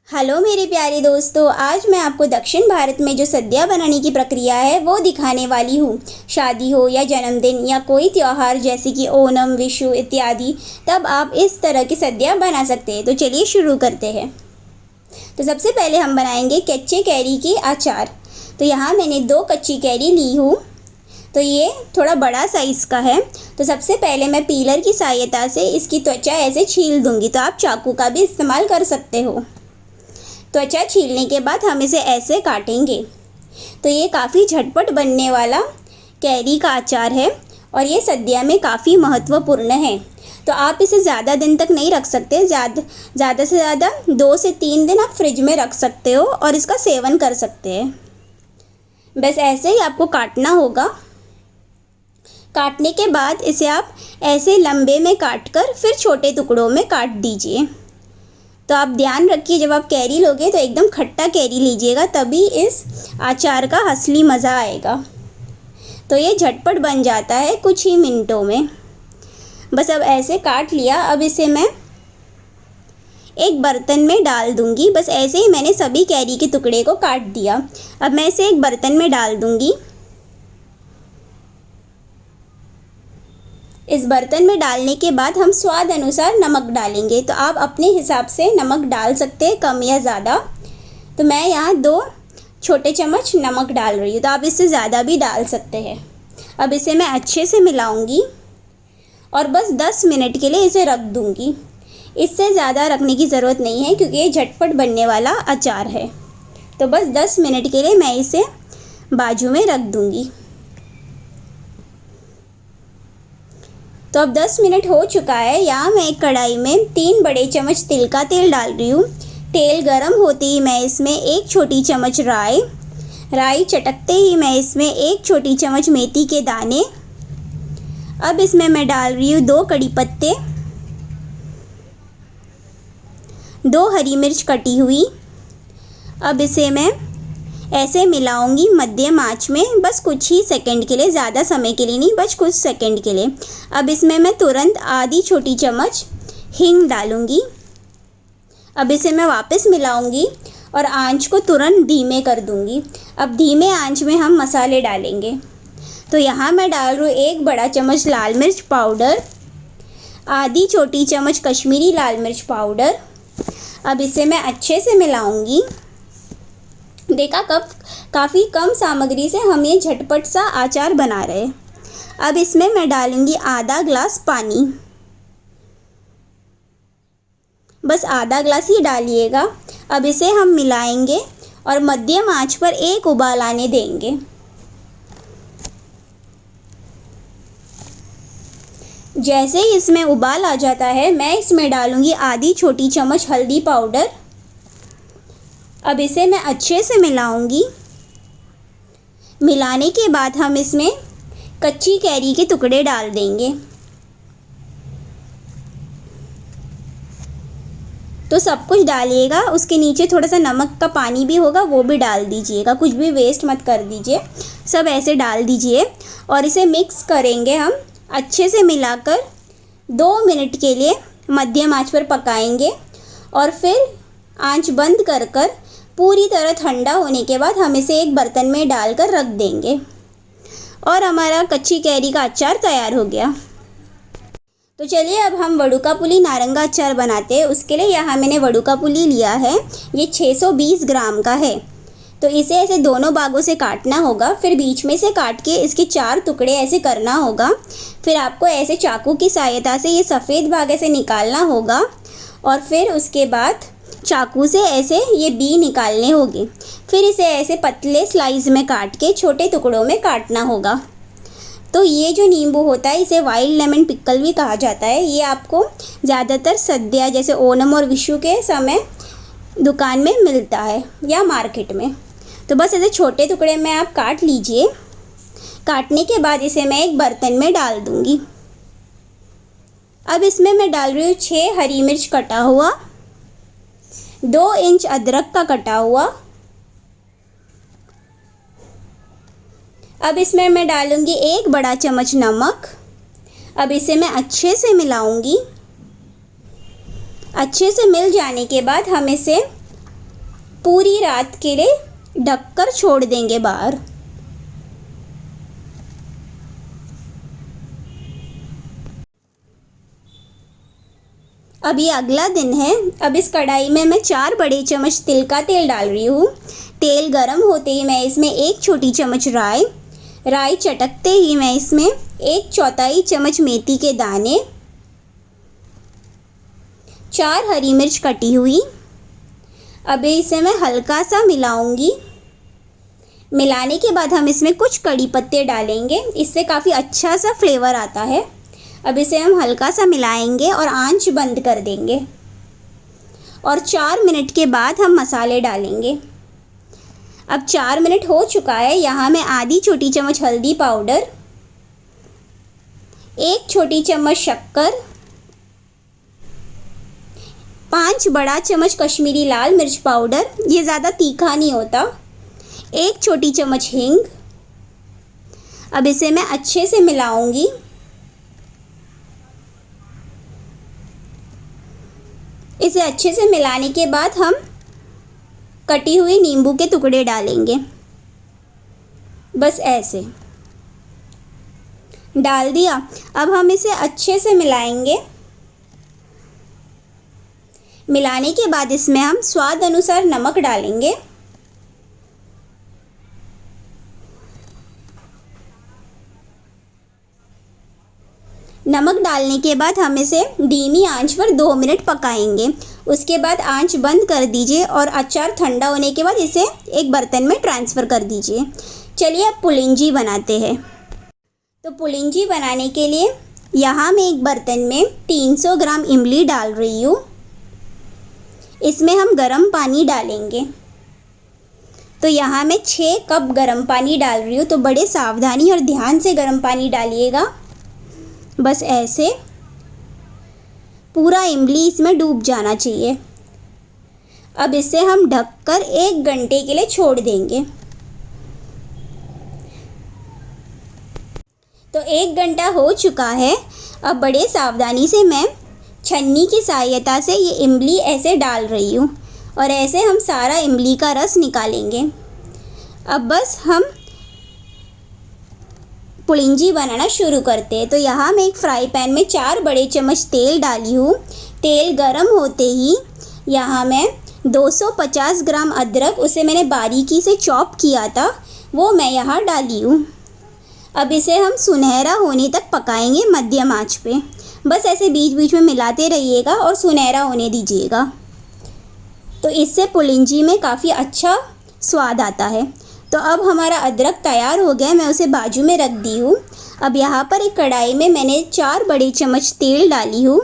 Hello मेरे प्यारे दोस्तों, आज मैं आपको दक्षिण भारत में जो सद्या बनाने की प्रक्रिया है वो दिखाने वाली हूँ। शादी हो या जन्मदिन या कोई त्यौहार जैसे कि ओणम, विशु इत्यादि, तब आप इस तरह की सद्या बना सकते हैं। तो चलिए शुरू करते हैं। तो सबसे पहले हम बनाएंगे कच्चे कैरी की अचार। तो यहाँ मैंने 2 कच्ची कैरी ली हूँ। तो ये थोड़ा बड़ा साइज़ का है। तो सबसे पहले मैं पीलर की सहायता से इसकी त्वचा ऐसे छील दूँगी। तो आप चाकू का भी इस्तेमाल कर सकते हो। त्वचा छीलने के बाद हम इसे ऐसे काटेंगे। तो ये काफ़ी झटपट बनने वाला कैरी का अचार है और ये सद्या में काफ़ी महत्वपूर्ण है। तो आप इसे ज़्यादा दिन तक नहीं रख सकते, ज़्यादा से ज़्यादा 2 से 3 दिन आप फ्रिज में रख सकते हो और इसका सेवन कर सकते हैं। बस ऐसे ही आपको काटना होगा। काटने के बाद इसे आप ऐसे लंबे में काटकर फिर छोटे टुकड़ों में काट दीजिए। तो आप ध्यान रखिए, जब आप कैरी लोगे तो एकदम खट्टा कैरी लीजिएगा, तभी इस अचार का असली मज़ा आएगा। तो ये झटपट बन जाता है कुछ ही मिनटों में। बस अब ऐसे काट लिया। अब इसे मैं एक बर्तन में डाल दूँगी। बस ऐसे ही मैंने सभी कैरी के टुकड़े को काट दिया। अब मैं इसे एक बर्तन में डाल दूँगी। इस बर्तन में डालने के बाद हम स्वाद अनुसार नमक डालेंगे। तो आप अपने हिसाब से नमक डाल सकते हैं, कम या ज़्यादा। तो मैं यहाँ 2 छोटे चम्मच नमक डाल रही हूँ। तो आप इससे ज़्यादा भी डाल सकते हैं। अब इसे मैं अच्छे से मिलाऊंगी और बस 10 मिनट के लिए इसे रख दूँगी। इससे ज़्यादा रखने की ज़रूरत नहीं है क्योंकि ये झटपट बनने वाला अचार है। तो बस 10 मिनट के लिए मैं इसे बाजू में रख दूँगी। तो अब 10 मिनट हो चुका है। यहाँ मैं एक कढ़ाई में 3 बड़े चम्मच तिल का तेल डाल रही हूँ। तेल गरम होते ही मैं इसमें 1 छोटी चम्मच राई चटकते ही मैं इसमें 1 छोटी चम्मच मेथी के दाने। अब इसमें मैं डाल रही हूँ 2 कड़ी पत्ते, 2 हरी मिर्च कटी हुई। अब इसे मैं ऐसे मिलाऊंगी मध्यम आंच में, बस कुछ ही सेकंड के लिए, ज़्यादा समय के लिए नहीं, बस कुछ सेकंड के लिए। अब इसमें मैं तुरंत आधी छोटी चम्मच हींग डालूंगी। अब इसे मैं वापस मिलाऊंगी और आंच को तुरंत धीमे कर दूंगी। अब धीमे आंच में हम मसाले डालेंगे। तो यहाँ मैं डाल रही हूँ 1 बड़ा चम्मच लाल मिर्च पाउडर, आधी छोटी चम्मच कश्मीरी लाल मिर्च पाउडर। अब इसे मैं अच्छे से मिलाऊंगी। देखा, कब काफ़ी कम सामग्री से हम ये झटपट सा अचार बना रहे हैं। अब इसमें मैं डालूंगी आधा ग्लास पानी। बस आधा ग्लास ही डालिएगा। अब इसे हम मिलाएंगे और मध्यम आंच पर एक उबाल आने देंगे। जैसे ही इसमें उबाल आ जाता है, मैं इसमें डालूंगी आधी छोटी चम्मच हल्दी पाउडर। अब इसे मैं अच्छे से मिलाऊंगी। मिलाने के बाद हम इसमें कच्ची कैरी के टुकड़े डाल देंगे। तो सब कुछ डालिएगा। उसके नीचे थोड़ा सा नमक का पानी भी होगा, वो भी डाल दीजिएगा। कुछ भी वेस्ट मत कर दीजिए, सब ऐसे डाल दीजिए और इसे मिक्स करेंगे हम। अच्छे से मिलाकर 2 मिनट के लिए मध्यम आंच पर पकाएंगे और फिर आंच बंद कर पूरी तरह ठंडा होने के बाद हम इसे एक बर्तन में डालकर रख देंगे और हमारा कच्ची कैरी का अचार तैयार हो गया। तो चलिए अब हम वड़ुका पुली नारंगा अचार बनाते हैं। उसके लिए यहाँ मैंने वड़ुका पुली लिया है। ये 620 ग्राम का है। तो इसे ऐसे दोनों भागों से काटना होगा, फिर बीच में से काट के इसके 4 टुकड़े ऐसे करना होगा। फिर आपको ऐसे चाकू की सहायता से ये सफ़ेद भाग ऐसे निकालना होगा और फिर उसके बाद चाकू से ऐसे ये बी निकालने होंगे। फिर इसे ऐसे पतले स्लाइस में काट के छोटे टुकड़ों में काटना होगा। तो ये जो नींबू होता है इसे वाइल्ड लेमन पिकल भी कहा जाता है। ये आपको ज़्यादातर सद्या जैसे ओणम और विशु के समय दुकान में मिलता है या मार्केट में। तो बस ऐसे छोटे टुकड़े में आप काट लीजिए। काटने के बाद इसे मैं एक बर्तन में डाल दूँगी। अब इसमें मैं डाल रही हूँ 6 हरी मिर्च कटा हुआ, 2 इंच अदरक का कटा हुआ। अब इसमें मैं डालूंगी 1 बड़ा चम्मच नमक। अब इसे मैं अच्छे से मिलाऊंगी। अच्छे से मिल जाने के बाद हम इसे पूरी रात के लिए ढककर छोड़ देंगे बाहर। अब ये अगला दिन है। अब इस कढ़ाई में मैं 4 बड़े चम्मच तिल का तेल डाल रही हूँ। तेल गरम होते ही मैं इसमें 1 छोटी चम्मच राई चटकते ही मैं इसमें 1/4 चम्मच मेथी के दाने, 4 हरी मिर्च कटी हुई। अब इसे मैं हल्का सा मिलाऊंगी। मिलाने के बाद हम इसमें कुछ कड़ी पत्ते डालेंगे, इससे काफ़ी अच्छा सा फ्लेवर आता है। अब इसे हम हल्का सा मिलाएंगे और आंच बंद कर देंगे और 4 मिनट के बाद हम मसाले डालेंगे। अब 4 मिनट हो चुका है। यहाँ मैं आधी छोटी चम्मच हल्दी पाउडर, 1 छोटी चम्मच शक्कर, 5 बड़ा चम्मच कश्मीरी लाल मिर्च पाउडर, ये ज़्यादा तीखा नहीं होता, 1 छोटी चम्मच हींग। अब इसे मैं अच्छे से मिलाऊंगी। इसे अच्छे से मिलाने के बाद हम कटी हुई नींबू के टुकड़े डालेंगे। बस ऐसे डाल दिया। अब हम इसे अच्छे से मिलाएंगे। मिलाने के बाद इसमें हम स्वाद अनुसार नमक डालेंगे। नमक डालने के बाद हम इसे धीमी आंच पर 2 मिनट पकाएंगे। उसके बाद आंच बंद कर दीजिए और अचार ठंडा होने के बाद इसे एक बर्तन में ट्रांसफ़र कर दीजिए। चलिए अब पुलिंजी बनाते हैं। तो पुलिंजी बनाने के लिए यहाँ मैं एक बर्तन में 300 ग्राम इमली डाल रही हूँ। इसमें हम गर्म पानी डालेंगे। तो यहाँ मैं 6 कप गर्म पानी डाल रही हूँ। तो बड़े सावधानी और ध्यान से गर्म पानी डालिएगा। बस ऐसे पूरा इमली इसमें डूब जाना चाहिए। अब इसे हम ढककर 1 घंटे के लिए छोड़ देंगे। तो 1 घंटा हो चुका है। अब बड़े सावधानी से मैं छन्नी की सहायता से ये इमली ऐसे डाल रही हूँ और ऐसे हम सारा इमली का रस निकालेंगे। अब बस हम पुलिंजी बनाना शुरू करते हैं। तो यहाँ मैं एक फ्राई पैन में 4 बड़े चम्मच तेल डाली हूँ। तेल गरम होते ही यहाँ मैं 250 ग्राम अदरक, उसे मैंने बारीकी से चॉप किया था, वो मैं यहाँ डाली हूँ। अब इसे हम सुनहरा होने तक पकाएंगे मध्यम आंच पे। बस ऐसे बीच बीच में मिलाते रहिएगा और सुनहरा होने दीजिएगा। तो इससे पुलिंजी में काफ़ी अच्छा स्वाद आता है। तो अब हमारा अदरक तैयार हो गया, मैं उसे बाजू में रख दी हूँ। अब यहाँ पर एक कढ़ाई में मैंने 4 बड़े चम्मच तेल डाली हूँ।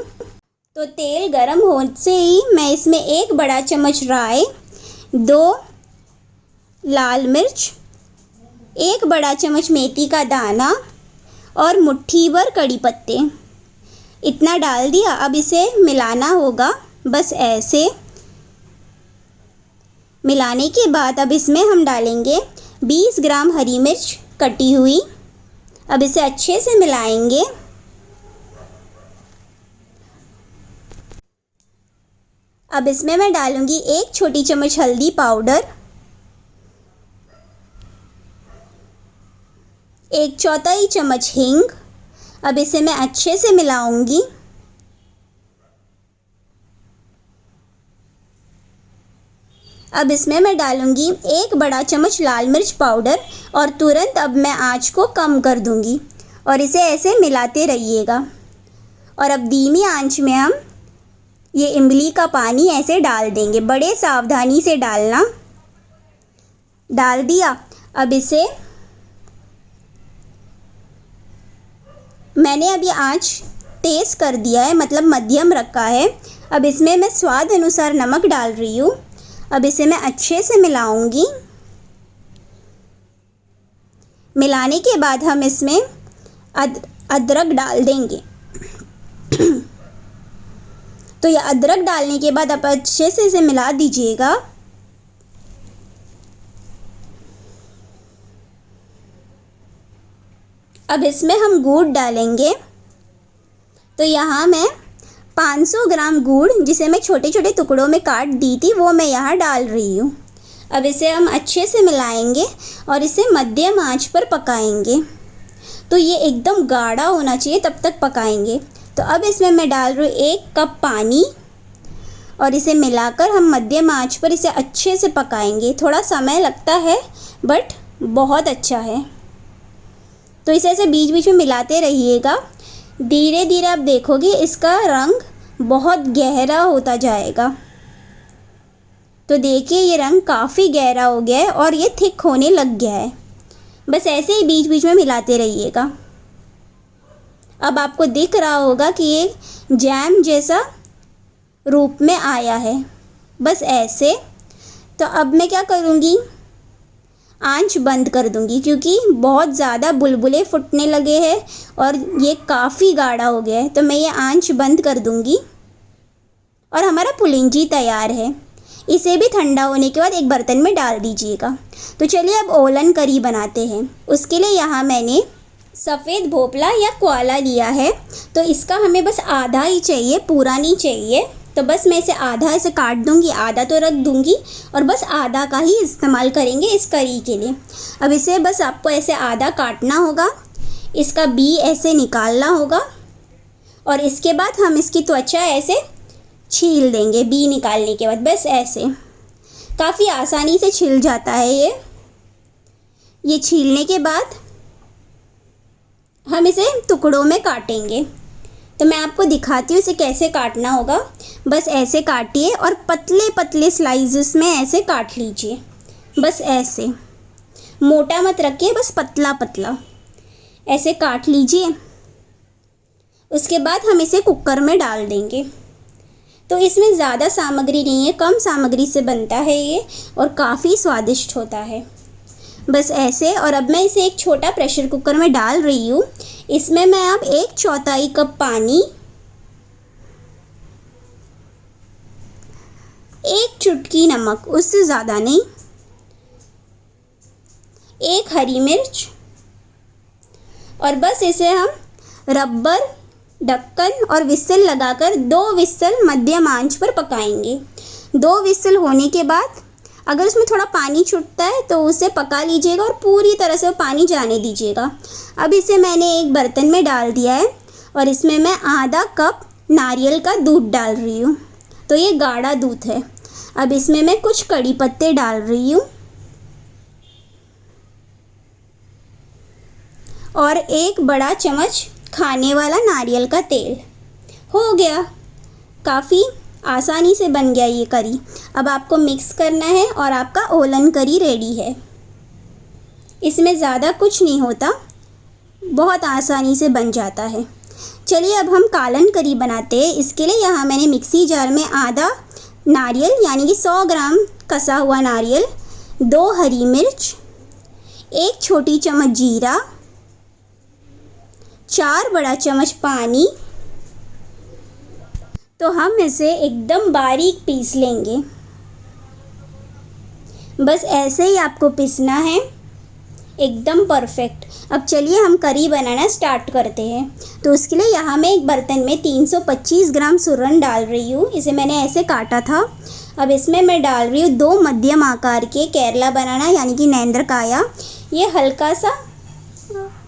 तो तेल गरम होते ही मैं इसमें 1 बड़ा चम्मच राई, 2 लाल मिर्च, 1 बड़ा चम्मच मेथी का दाना और मुट्ठी भर कड़ी पत्ते, इतना डाल दिया। अब इसे मिलाना होगा। बस ऐसे मिलाने के बाद अब इसमें हम डालेंगे 20 ग्राम हरी मिर्च कटी हुई। अब इसे अच्छे से मिलाएंगे। अब इसमें मैं डालूंगी 1 छोटी चम्मच हल्दी पाउडर, 1/4 चम्मच हींग। अब इसे मैं अच्छे से मिलाऊंगी। अब इसमें मैं डालूंगी 1 बड़ा चम्मच लाल मिर्च पाउडर और तुरंत अब मैं आंच को कम कर दूंगी और इसे ऐसे मिलाते रहिएगा। और अब धीमी आंच में हम ये इमली का पानी ऐसे डाल देंगे। बड़े सावधानी से डालना। डाल दिया। अब इसे मैंने अभी आंच तेज़ कर दिया है, मतलब मध्यम रखा है। अब इसमें मैं स्वाद अनुसार नमक डाल रही हूँ। अब इसे मैं अच्छे से मिलाऊंगी। मिलाने के बाद हम इसमें अदरक डाल देंगे। तो ये अदरक डालने के बाद आप अच्छे से इसे मिला दीजिएगा। अब इसमें हम गुड़ डालेंगे। तो यहाँ मैं 500 ग्राम गुड़, जिसे मैं छोटे छोटे टुकड़ों में काट दी थी, वो मैं यहाँ डाल रही हूँ। अब इसे हम अच्छे से मिलाएंगे और इसे मध्यम आंच पर पकाएंगे। तो ये एकदम गाढ़ा होना चाहिए, तब तक पकाएंगे। तो अब इसमें मैं डाल रही हूँ 1 कप पानी और इसे मिलाकर हम मध्यम आंच पर इसे अच्छे से पकाएंगे। थोड़ा समय लगता है बट बहुत अच्छा है। तो इसे ऐसे बीच बीच में मिलाते रहिएगा। धीरे धीरे आप देखोगे इसका रंग बहुत गहरा होता जाएगा। तो देखिए ये रंग काफ़ी गहरा हो गया है और ये थिक होने लग गया है। बस ऐसे ही बीच बीच में मिलाते रहिएगा। अब आपको दिख रहा होगा कि ये जैम जैसा रूप में आया है, बस ऐसे। तो अब मैं क्या करूँगी, आंच बंद कर दूँगी क्योंकि बहुत ज़्यादा बुलबुले फुटने लगे हैं और ये काफ़ी गाढ़ा हो गया है। तो मैं ये आंच बंद कर दूँगी और हमारा पुलिंजी तैयार है। इसे भी ठंडा होने के बाद एक बर्तन में डाल दीजिएगा। तो चलिए अब ओलन करी बनाते हैं। उसके लिए यहाँ मैंने सफ़ेद भोपला या क्वाला लिया है। तो इसका हमें बस आधा ही चाहिए, पूरा नहीं चाहिए। तो बस मैं इसे आधा ऐसे काट दूंगी, आधा तो रख दूंगी और बस आधा का ही इस्तेमाल करेंगे इस करी के लिए। अब इसे बस आपको ऐसे आधा काटना होगा, इसका बी ऐसे निकालना होगा और इसके बाद हम इसकी त्वचा ऐसे छील देंगे। बी निकालने के बाद बस ऐसे काफ़ी आसानी से छिल जाता है ये छीलने के बाद हम इसे टुकड़ों में काटेंगे। तो मैं आपको दिखाती हूँ इसे कैसे काटना होगा। बस ऐसे काटिए और पतले पतले स्लाइसेस में ऐसे काट लीजिए। बस ऐसे मोटा मत रखिए, बस पतला पतला ऐसे काट लीजिए। उसके बाद हम इसे कुकर में डाल देंगे। तो इसमें ज़्यादा सामग्री नहीं है, कम सामग्री से बनता है ये और काफ़ी स्वादिष्ट होता है। बस ऐसे। और अब मैं इसे एक छोटा प्रेशर कुकर में डाल रही हूँ। इसमें मैं अब 1/4 कप पानी, 1 चुटकी नमक, उससे ज़्यादा नहीं, 1 हरी मिर्च और बस इसे हम रबर ढक्कन और विसल लगाकर 2 विसल मध्यम आंच पर पकाएंगे। 2 विसल होने के बाद अगर उसमें थोड़ा पानी छूटता है तो उसे पका लीजिएगा और पूरी तरह से पानी जाने दीजिएगा। अब इसे मैंने एक बर्तन में डाल दिया है और इसमें मैं आधा कप नारियल का दूध डाल रही हूँ। तो ये गाढ़ा दूध है। अब इसमें मैं कुछ कड़ी पत्ते डाल रही हूँ और 1 बड़ा चम्मच खाने वाला नारियल का तेल। हो गया, काफ़ी आसानी से बन गया ये करी। अब आपको मिक्स करना है और आपका ओलन करी रेडी है। इसमें ज़्यादा कुछ नहीं होता, बहुत आसानी से बन जाता है। चलिए अब हम कालन करी बनाते हैं। इसके लिए यहाँ मैंने मिक्सी जार में आधा नारियल यानी कि 100 ग्राम कसा हुआ नारियल, 2 हरी मिर्च, 1 छोटी चम्मच जीरा, 4 बड़ा चम्मच पानी। तो हम इसे एकदम बारीक पीस लेंगे। बस ऐसे ही आपको पीसना है, एकदम परफेक्ट। अब चलिए हम करी बनाना स्टार्ट करते हैं। तो उसके लिए यहाँ मैं एक बर्तन में 325 ग्राम सूरन डाल रही हूँ। इसे मैंने ऐसे काटा था। अब इसमें मैं डाल रही हूँ 2 मध्यम आकार के केरला बनाना यानी कि नेंद्रकाया। ये हल्का सा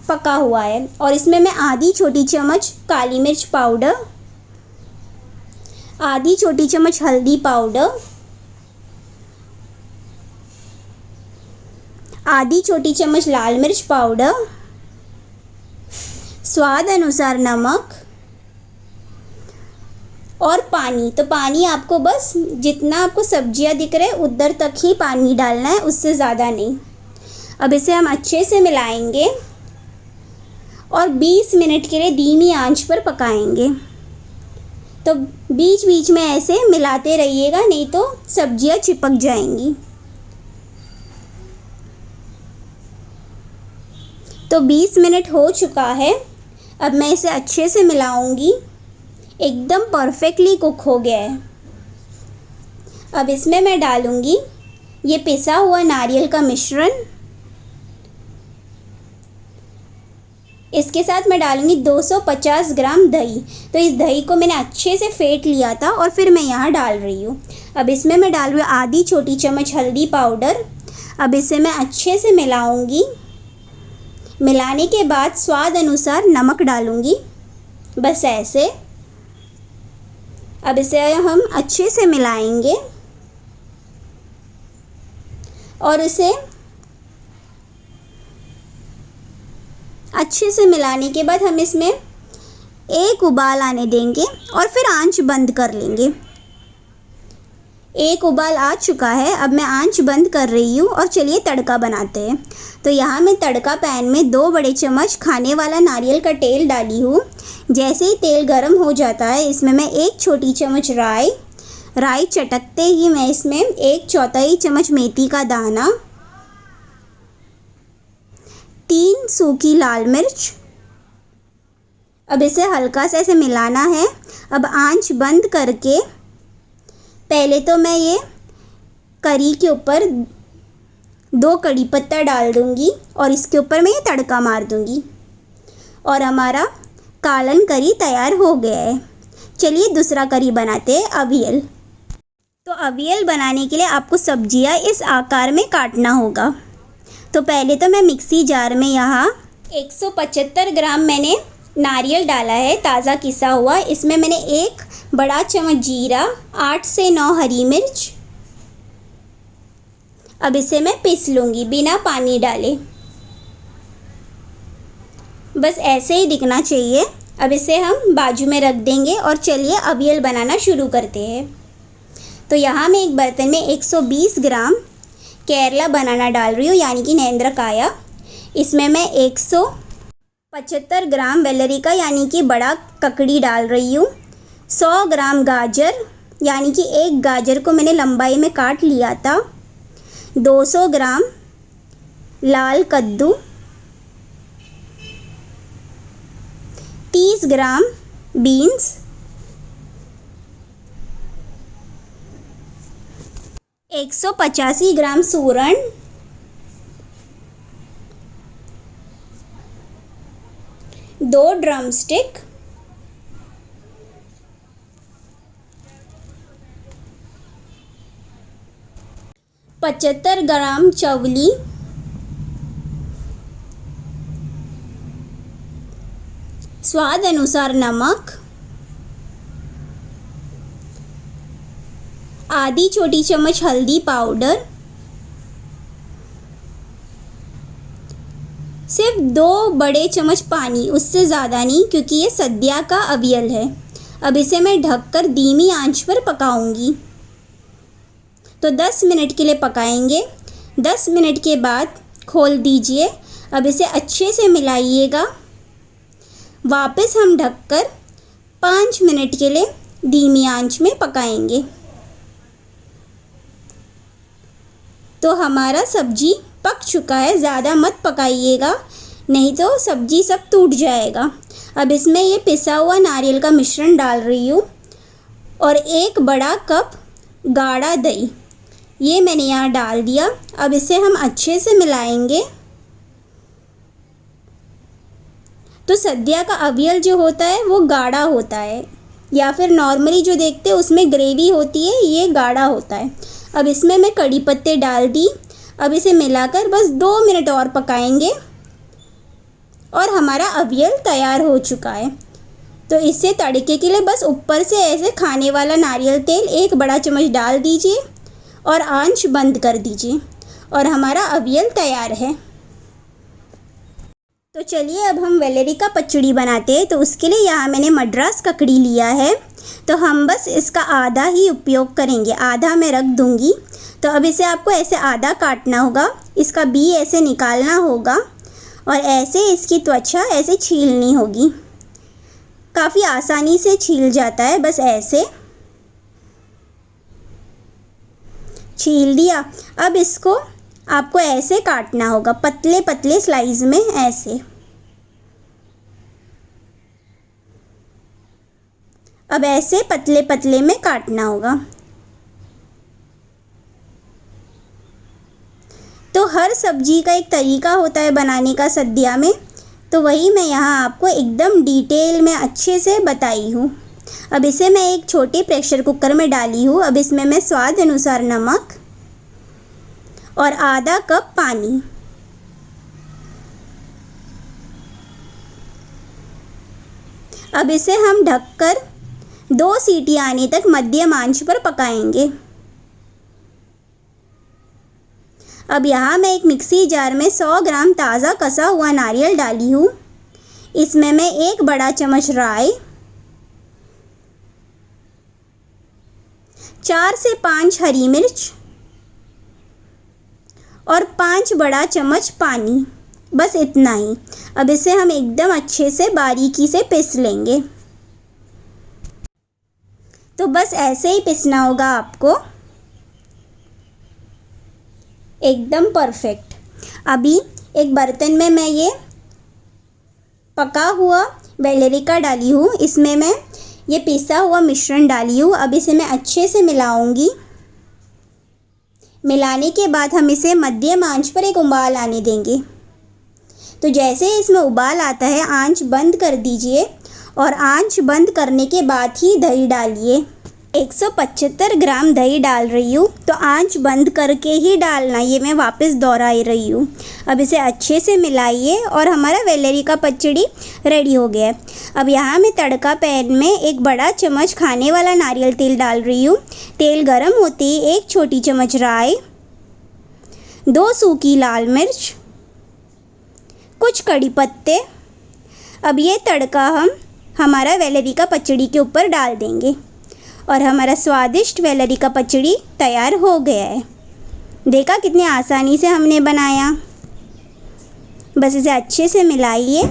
पका हुआ है। और इसमें मैं आधी छोटी चम्मच काली मिर्च पाउडर, आधी छोटी चम्मच हल्दी पाउडर, आधी छोटी चम्मच लाल मिर्च पाउडर, स्वाद अनुसार नमक और पानी। तो पानी आपको बस जितना आपको सब्जियां दिख रहे उधर तक ही पानी डालना है, उससे ज़्यादा नहीं। अब इसे हम अच्छे से मिलाएंगे और 20 मिनट के लिए धीमी आंच पर पकाएंगे। तो बीच बीच में ऐसे मिलाते रहिएगा, नहीं तो सब्जियां चिपक जाएंगी। तो 20 मिनट हो चुका है। अब मैं इसे अच्छे से मिलाऊंगी। एकदम परफेक्टली कुक हो गया है। अब इसमें मैं डालूंगी ये पिसा हुआ नारियल का मिश्रण। इसके साथ मैं डालूंगी 250 ग्राम दही। तो इस दही को मैंने अच्छे से फेंट लिया था और फिर मैं यहाँ डाल रही हूँ। अब इसमें मैं डाल रही हूँ आधी छोटी चम्मच हल्दी पाउडर। अब इसे मैं अच्छे से मिलाऊंगी। मिलाने के बाद स्वाद अनुसार नमक डालूंगी, बस ऐसे। अब इसे हम अच्छे से मिलाएंगे और इसे अच्छे से मिलाने के बाद हम इसमें एक उबाल आने देंगे और फिर आंच बंद कर लेंगे। एक उबाल आ चुका है, अब मैं आंच बंद कर रही हूँ और चलिए तड़का बनाते हैं। तो यहाँ मैं तड़का पैन में 2 बड़े चम्मच खाने वाला नारियल का तेल डाली हूँ। जैसे ही तेल गर्म हो जाता है इसमें मैं 1 छोटी चम्मच राई चटकते ही मैं इसमें 1/4 चम्मच मेथी का दाना, 3 सूखी लाल मिर्च। अब इसे हल्का सा ऐसे मिलाना है। अब आंच बंद करके पहले तो मैं ये करी के ऊपर 2 कड़ी पत्ता डाल दूँगी और इसके ऊपर मैं ये तड़का मार दूँगी और हमारा कालन करी तैयार हो गया है। चलिए दूसरा करी बनाते हैं, अवियल। तो अवियल बनाने के लिए आपको सब्जियां इस आकार में काटना होगा। तो पहले तो मैं मिक्सी जार में यहाँ 175 ग्राम मैंने नारियल डाला है ताज़ा किसा हुआ। इसमें मैंने 1 बड़ा चम्मच जीरा, 8 से 9 हरी मिर्च। अब इसे मैं पीस लूँगी बिना पानी डाले, बस ऐसे ही दिखना चाहिए। अब इसे हम बाजू में रख देंगे और चलिए अवियल बनाना शुरू करते हैं। तो यहाँ मैं एक बर्तन में 120 ग्राम केरला बनाना डाल रही हूँ, यानी कि नेंद्रकाया। इसमें मैं 175 ग्राम वेलरिका यानी कि बड़ा ककड़ी डाल रही हूँ। 100 ग्राम गाजर, यानी कि 1 गाजर को मैंने लंबाई में काट लिया था। 200 ग्राम लाल कद्दू, 30 ग्राम बीन्स, 185 ग्राम सूरन, 2 ड्रमस्टिक, 75 ग्राम चवली, स्वाद अनुसार नमक, आधी छोटी चम्मच हल्दी पाउडर, सिर्फ 2 बड़े चम्मच पानी, उससे ज़्यादा नहीं, क्योंकि ये सद्या का अवियल है। अब इसे मैं ढककर धीमी आंच पर पकाऊंगी। तो 10 मिनट के लिए पकाएंगे। 10 मिनट के बाद खोल दीजिए। अब इसे अच्छे से मिलाइएगा। वापस हम ढककर 5 मिनट के लिए धीमी आंच में पकाएंगे। तो हमारा सब्जी पक चुका है। ज़्यादा मत पकाइएगा, नहीं तो सब्जी सब टूट जाएगा। अब इसमें ये पिसा हुआ नारियल का मिश्रण डाल रही हूँ और 1 बड़ा कप गाढ़ा दही, ये मैंने यहाँ डाल दिया। अब इसे हम अच्छे से मिलाएंगे। तो सद्या का अवियल जो होता है वो गाढ़ा होता है, या फिर नॉर्मली जो देखते हैं उसमें ग्रेवी होती है, ये गाढ़ा होता है। अब इसमें मैं कड़ी पत्ते डाल दी। अब इसे मिलाकर बस 2 मिनट और पकाएंगे और हमारा अवियल तैयार हो चुका है। तो इससे तड़के के लिए बस ऊपर से ऐसे खाने वाला नारियल तेल 1 बड़ा चम्मच डाल दीजिए और आंच बंद कर दीजिए और हमारा अवियल तैयार है। तो चलिए अब हम वेलेरिका पचड़ी बनाते हैं। तो उसके लिए यहाँ मैंने मद्रास ककड़ी लिया है। तो हम बस इसका आधा ही उपयोग करेंगे, आधा मैं रख दूँगी। तो अब इसे आपको ऐसे आधा काटना होगा, इसका बी ऐसे निकालना होगा और ऐसे इसकी त्वचा ऐसे छीलनी होगी। काफ़ी आसानी से छील जाता है, बस ऐसे छील दिया। अब इसको आपको ऐसे काटना होगा, पतले पतले स्लाइस में ऐसे। अब ऐसे पतले पतले में काटना होगा। तो हर सब्जी का एक तरीका होता है बनाने का सद्या में, तो वही मैं यहाँ आपको एकदम डिटेल में अच्छे से बताई हूँ। अब इसे मैं एक छोटे प्रेशर कुकर में डाली हूँ। अब इसमें मैं स्वाद अनुसार नमक और आधा कप पानी, अब इसे हम ढककर 2 सीटी आने तक मध्यम आंच पर पकाएंगे। अब यहाँ मैं एक मिक्सी जार में 100 ग्राम ताज़ा कसा हुआ नारियल डाली हूँ। इसमें मैं 1 बड़ा चम्मच राई, 4 से 5 हरी मिर्च और 5 बड़ा चम्मच पानी, बस इतना ही। अब इसे हम एकदम अच्छे से बारीकी से पीस लेंगे। तो बस ऐसे ही पीसना होगा आपको, एकदम परफेक्ट। अभी एक बर्तन में मैं ये पका हुआ वेलेरिका डाली हूँ, इसमें मैं ये पिसा हुआ मिश्रण डाली हूँ। अब इसे मैं अच्छे से मिलाऊंगी। मिलाने के बाद हम इसे मध्यम आंच पर एक उबाल आने देंगे। तो जैसे इसमें उबाल आता है आंच बंद कर दीजिए और आंच बंद करने के बाद ही दही डालिए। 175 ग्राम दही डाल रही हूँ, तो आंच बंद करके ही डालना, ये मैं वापस दोहरा रही हूँ। अब इसे अच्छे से मिलाइए और हमारा वेलेरिका पचड़ी रेडी हो गया है। अब यहाँ मैं तड़का पैन में 1 बड़ा चम्मच खाने वाला नारियल तेल डाल रही हूँ। तेल गरम होते ही 1 छोटी चम्मच राई, 2 सूखी लाल मिर्च, कुछ कड़ी पत्ते। अब ये तड़का हम हमारा वेलेरिका पचड़ी के ऊपर डाल देंगे और हमारा स्वादिष्ट वेलेरिका पचड़ी तैयार हो गया है। देखा कितनी आसानी से हमने बनाया। बस इसे अच्छे से मिलाइए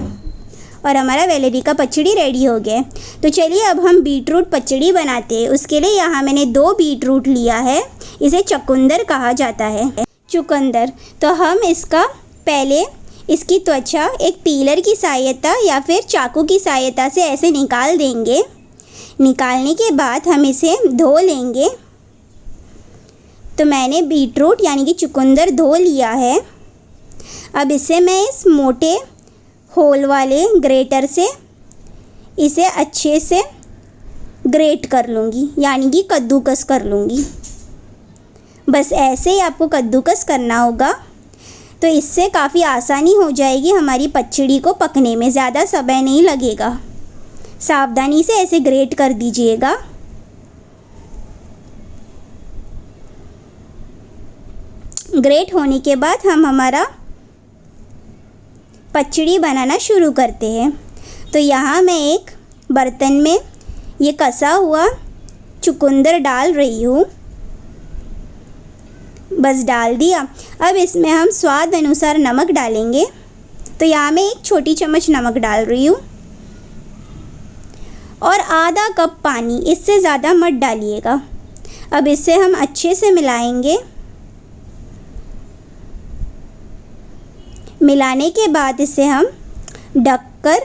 और हमारा वेलेरिका पचड़ी रेडी हो गया है। तो चलिए अब हम बीटरूट पचड़ी बनाते हैं। उसके लिए यहाँ मैंने 2 बीटरूट लिया है, इसे चुकंदर कहा जाता है, चुकंदर। तो हम इसका पहले इसकी त्वचा एक पीलर की सहायता या फिर चाकू की सहायता से ऐसे निकाल देंगे। निकालने के बाद हम इसे धो लेंगे। तो मैंने बीटरूट यानी कि चुकंदर धो लिया है। अब इसे मैं इस मोटे होल वाले ग्रेटर से इसे अच्छे से ग्रेट कर लूँगी, यानी कि कद्दूकस कर लूँगी। बस ऐसे ही आपको कद्दूकस करना होगा, तो इससे काफ़ी आसानी हो जाएगी हमारी पचड़ी को पकने में, ज़्यादा समय नहीं लगेगा। सावधानी से ऐसे ग्रेट कर दीजिएगा। ग्रेट होने के बाद हम हमारा पचड़ी बनाना शुरू करते हैं। तो यहाँ मैं एक बर्तन में ये कसा हुआ चुकंदर डाल रही हूँ, बस डाल दिया। अब इसमें हम स्वाद अनुसार नमक डालेंगे। तो यहाँ मैं 1 छोटी चम्मच नमक डाल रही हूँ और आधा कप पानी, इससे ज़्यादा मत डालिएगा। अब इसे हम अच्छे से मिलाएंगे। मिलाने के बाद इसे हम ढककर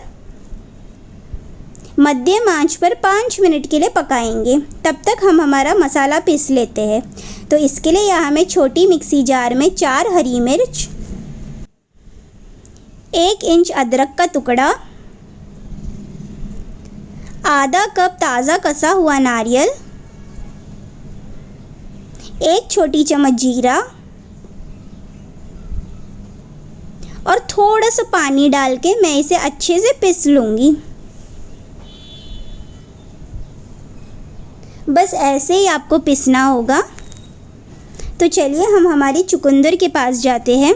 मध्यम आंच पर 5 मिनट के लिए पकाएंगे। तब तक हम हमारा मसाला पीस लेते हैं। तो इसके लिए यहाँ मैं छोटी मिक्सी जार में 4 हरी मिर्च, 1 इंच अदरक का टुकड़ा, आधा कप ताज़ा कसा हुआ नारियल, 1 छोटी चम्मच जीरा और थोड़ा सा पानी डाल के मैं इसे अच्छे से पीस लूँगी। बस ऐसे ही आपको पीसना होगा। तो चलिए हम हमारी चुकंदर के पास जाते हैं।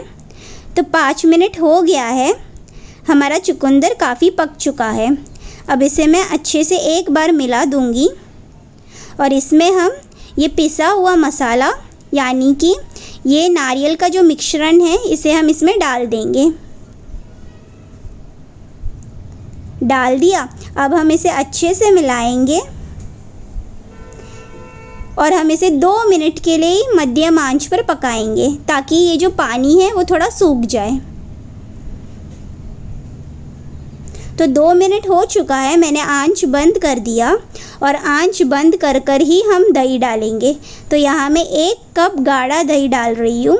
तो 5 मिनट हो गया है, हमारा चुकंदर काफ़ी पक चुका है। अब इसे मैं अच्छे से एक बार मिला दूंगी और इसमें हम ये पिसा हुआ मसाला यानी कि ये नारियल का जो मिश्रण है इसे हम इसमें डाल देंगे। डाल दिया। अब हम इसे अच्छे से मिलाएंगे और हम इसे 2 मिनट के लिए मध्यम आंच पर पकाएंगे ताकि ये जो पानी है वो थोड़ा सूख जाए। तो 2 मिनट हो चुका है, मैंने आंच बंद कर दिया और आंच बंद कर कर ही हम दही डालेंगे। तो यहाँ मैं 1 कप गाढ़ा दही डाल रही हूँ।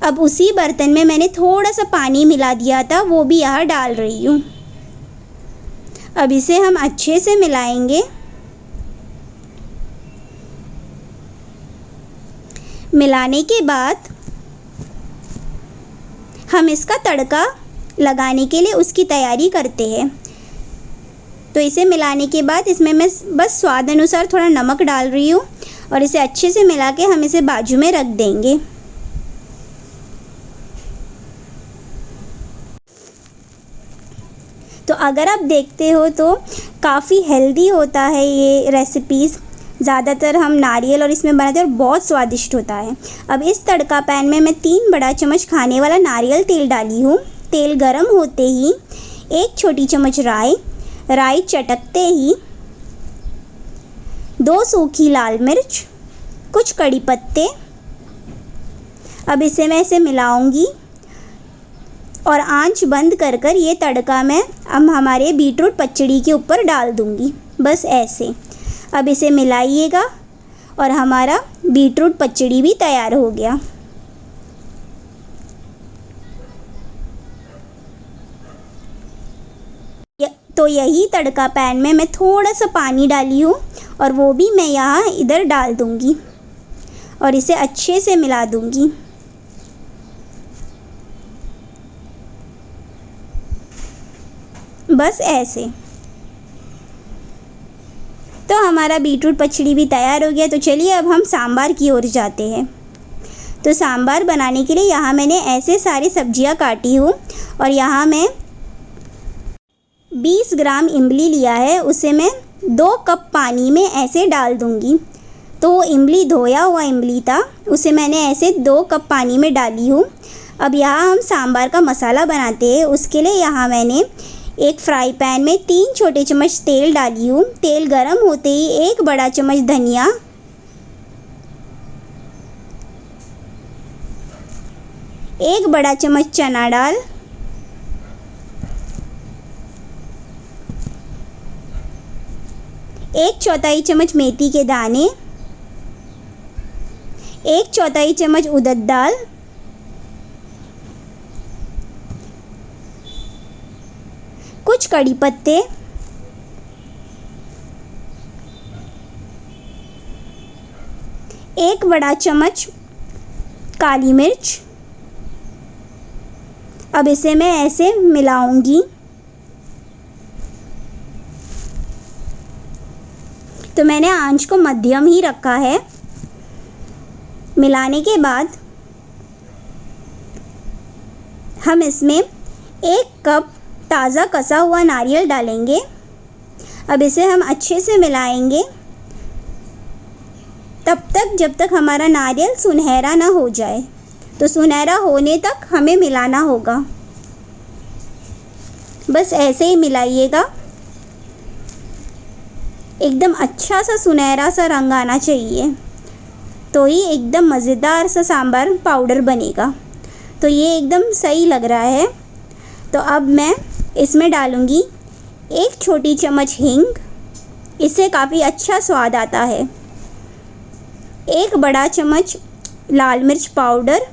अब उसी बर्तन में मैंने थोड़ा सा पानी मिला दिया था, वो भी यहाँ डाल रही हूँ। अब इसे हम अच्छे से मिलाएंगे। मिलाने के बाद हम इसका तड़का लगाने के लिए उसकी तैयारी करते हैं। तो इसे मिलाने के बाद इसमें मैं बस स्वाद अनुसार थोड़ा नमक डाल रही हूँ और इसे अच्छे से मिला के हम इसे बाजू में रख देंगे। तो अगर आप देखते हो तो काफ़ी हेल्दी होता है ये रेसिपीज़। ज़्यादातर हम नारियल और इसमें बनाते हैं और बहुत स्वादिष्ट होता है। अब इस तड़का पैन में मैं 3 बड़ा चम्मच खाने वाला नारियल तेल डाली हूँ। तेल गरम होते ही 1 छोटी चम्मच राई चटकते ही 2 सूखी लाल मिर्च, कुछ कड़ी पत्ते। अब इसे मैं मिलाऊंगी और आंच बंद कर कर ये तड़का मैं अब हमारे बीटरूट पचड़ी के ऊपर डाल दूंगी, बस ऐसे। अब इसे मिलाइएगा और हमारा बीटरूट पचड़ी भी तैयार हो गया। तो यही तड़का पैन में मैं थोड़ा सा पानी डाली हूँ और वो भी मैं यहाँ इधर डाल दूँगी और इसे अच्छे से मिला दूँगी। बस ऐसे। तो हमारा बीटरूट पचड़ी भी तैयार हो गया। तो चलिए अब हम सांभर की ओर जाते हैं। तो सांभर बनाने के लिए यहाँ मैंने ऐसे सारी सब्जियाँ काटी हूँ और यहाँ मैं 20 ग्राम इमली लिया है, उसे मैं 2 कप पानी में ऐसे डाल दूँगी। तो वो इमली धोया हुआ इमली था, उसे मैंने ऐसे 2 कप पानी में डाली हूँ। अब यहाँ हम सांभर का मसाला बनाते हैं। उसके लिए यहाँ मैंने एक फ्राई पैन में 3 छोटे चम्मच तेल डाली हूँ। तेल गरम होते ही 1 बड़ा चम्मच धनिया, 1 बड़ा चम्मच चना दाल, 1/4 चम्मच मेथी के दाने, 1/4 चम्मच उड़द दाल, कुछ कड़ी पत्ते, 1 बड़ा चम्मच काली मिर्च। अब इसे मैं ऐसे मिलाऊंगी। तो मैंने आंच को मध्यम ही रखा है। मिलाने के बाद हम इसमें 1 कप ताज़ा कसा हुआ नारियल डालेंगे। अब इसे हम अच्छे से मिलाएंगे तब तक जब तक हमारा नारियल सुनहरा ना हो जाए। तो सुनहरा होने तक हमें मिलाना होगा। बस ऐसे ही मिलाइएगा। एकदम अच्छा सा सुनहरा सा रंग आना चाहिए, तो ही एकदम मज़ेदार सा सांभर पाउडर बनेगा। तो ये एकदम सही लग रहा है। तो अब मैं इसमें डालूँगी 1 छोटी चम्मच हींग, इससे काफ़ी अच्छा स्वाद आता है। 1 बड़ा चम्मच लाल मिर्च पाउडर,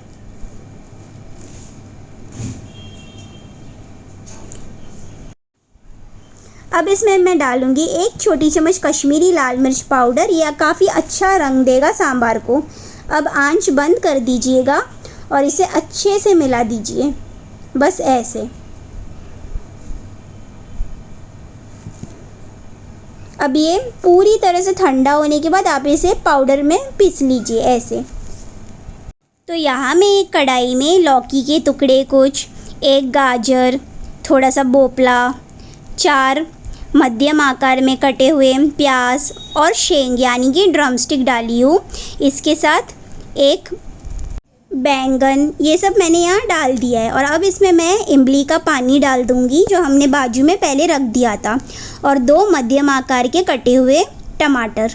अब इसमें मैं डालूँगी 1 छोटी चम्मच कश्मीरी लाल मिर्च पाउडर। यह काफ़ी अच्छा रंग देगा सांभर को। अब आंच बंद कर दीजिएगा और इसे अच्छे से मिला दीजिए, बस ऐसे। अब ये पूरी तरह से ठंडा होने के बाद आप इसे पाउडर में पीस लीजिए ऐसे। तो यहाँ मैं एक कढ़ाई में लौकी के टुकड़े कुछ, 1 गाजर, थोड़ा सा बोपला, 4 मध्यम आकार में कटे हुए प्याज और शेंग यानी कि ड्रमस्टिक डाली हूँ। इसके साथ 1 बैंगन, ये सब मैंने यहाँ डाल दिया है। और अब इसमें मैं इमली का पानी डाल दूँगी जो हमने बाजू में पहले रख दिया था, और 2 मध्यम आकार के कटे हुए टमाटर।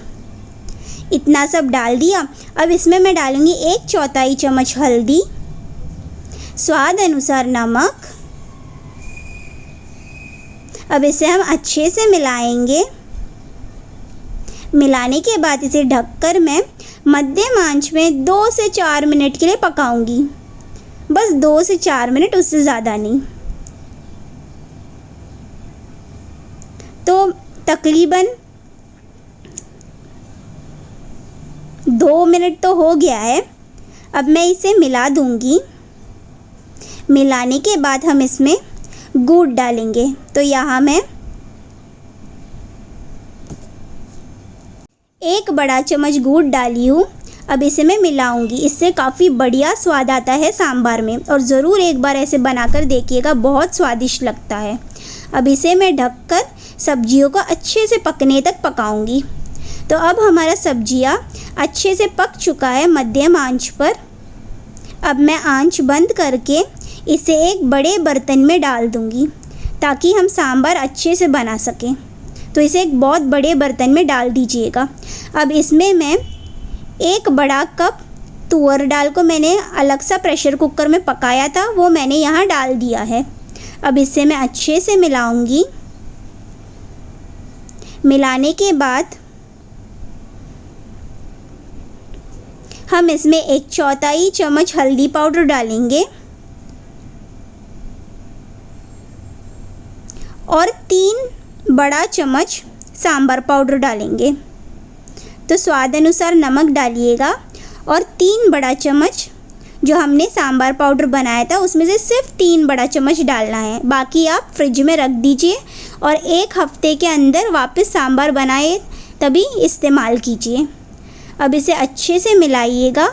इतना सब डाल दिया। अब इसमें मैं डालूँगी 1/4 चम्मच हल्दी, स्वाद अनुसार नमक। अब इसे हम अच्छे से मिलाएंगे। मिलाने के बाद इसे ढककर मैं मध्यम आंच में 2 से 4 मिनट के लिए पकाऊंगी। बस 2 से 4 मिनट, उससे ज़्यादा नहीं। तकरीबन 2 मिनट तो हो गया है। अब मैं इसे मिला दूंगी। मिलाने के बाद हम इसमें गुड़ डालेंगे। तो यहाँ मैं 1 बड़ा चम्मच गुड़ डाली हूँ। अब इसे मैं मिलाऊंगी। इससे काफ़ी बढ़िया स्वाद आता है सांभर में, और ज़रूर एक बार ऐसे बनाकर देखिएगा, बहुत स्वादिष्ट लगता है। अब इसे मैं ढककर सब्जियों को अच्छे से पकने तक पकाऊंगी। तो अब हमारा सब्जियां अच्छे से पक चुका है मध्यम आंच पर। अब मैं आंच बंद करके इसे एक बड़े बर्तन में डाल दूंगी, ताकि हम सांभर अच्छे से बना सकें। तो इसे एक बहुत बड़े बर्तन में डाल दीजिएगा। अब इसमें मैं 1 बड़ा कप तुअर दाल को मैंने अलग सा प्रेशर कुकर में पकाया था, वो मैंने यहाँ डाल दिया है। अब इसे मैं अच्छे से मिलाऊंगी। मिलाने के बाद हम इसमें 1/4 चम्मच हल्दी पाउडर डालेंगे और 3 बड़ा चम्मच सांभर पाउडर डालेंगे। तो स्वाद अनुसार नमक डालिएगा, और 3 बड़ा चम्मच जो हमने सांभर पाउडर बनाया था उसमें से सिर्फ 3 बड़ा चम्मच डालना है। बाकी आप फ्रिज में रख दीजिए और 1 हफ्ते के अंदर वापस सांभर बनाए तभी इस्तेमाल कीजिए। अब इसे अच्छे से मिलाइएगा।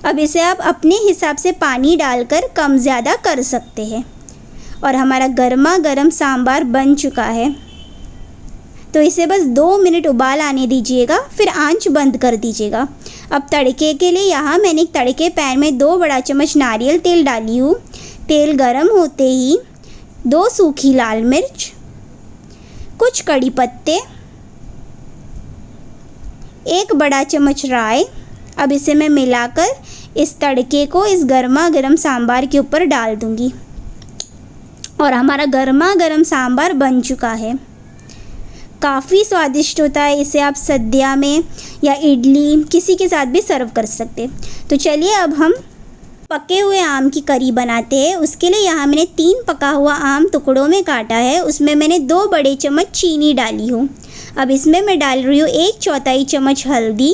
अब इसे आप अपने हिसाब से पानी डालकर कम ज़्यादा कर सकते हैं। और हमारा गर्मा गर्म सांभर बन चुका है। तो इसे बस 2 मिनट उबाल आने दीजिएगा, फिर आंच बंद कर दीजिएगा। अब तड़के के लिए यहाँ मैंने एक तड़के पैन में 2 बड़ा चम्मच नारियल तेल डाली हूँ। तेल गरम होते ही 2 सूखी लाल मिर्च, कुछ कड़ी पत्ते, 1 बड़ा चम्मच राई। अब इसे मैं मिलाकर इस तड़के को इस गर्मा गर्म सांभर के ऊपर डाल दूंगी, और हमारा गर्मा गर्म सांभर बन चुका है। काफ़ी स्वादिष्ट होता है। इसे आप सद्या में या इडली किसी के साथ भी सर्व कर सकते। तो चलिए अब हम पके हुए आम की करी बनाते हैं। उसके लिए यहाँ मैंने 3 पका हुआ आम टुकड़ों में काटा है। उसमें मैंने 2 बड़े चम्मच चीनी डाली हूँ। अब इसमें मैं डाल रही हूँ 1/4 चम्मच हल्दी,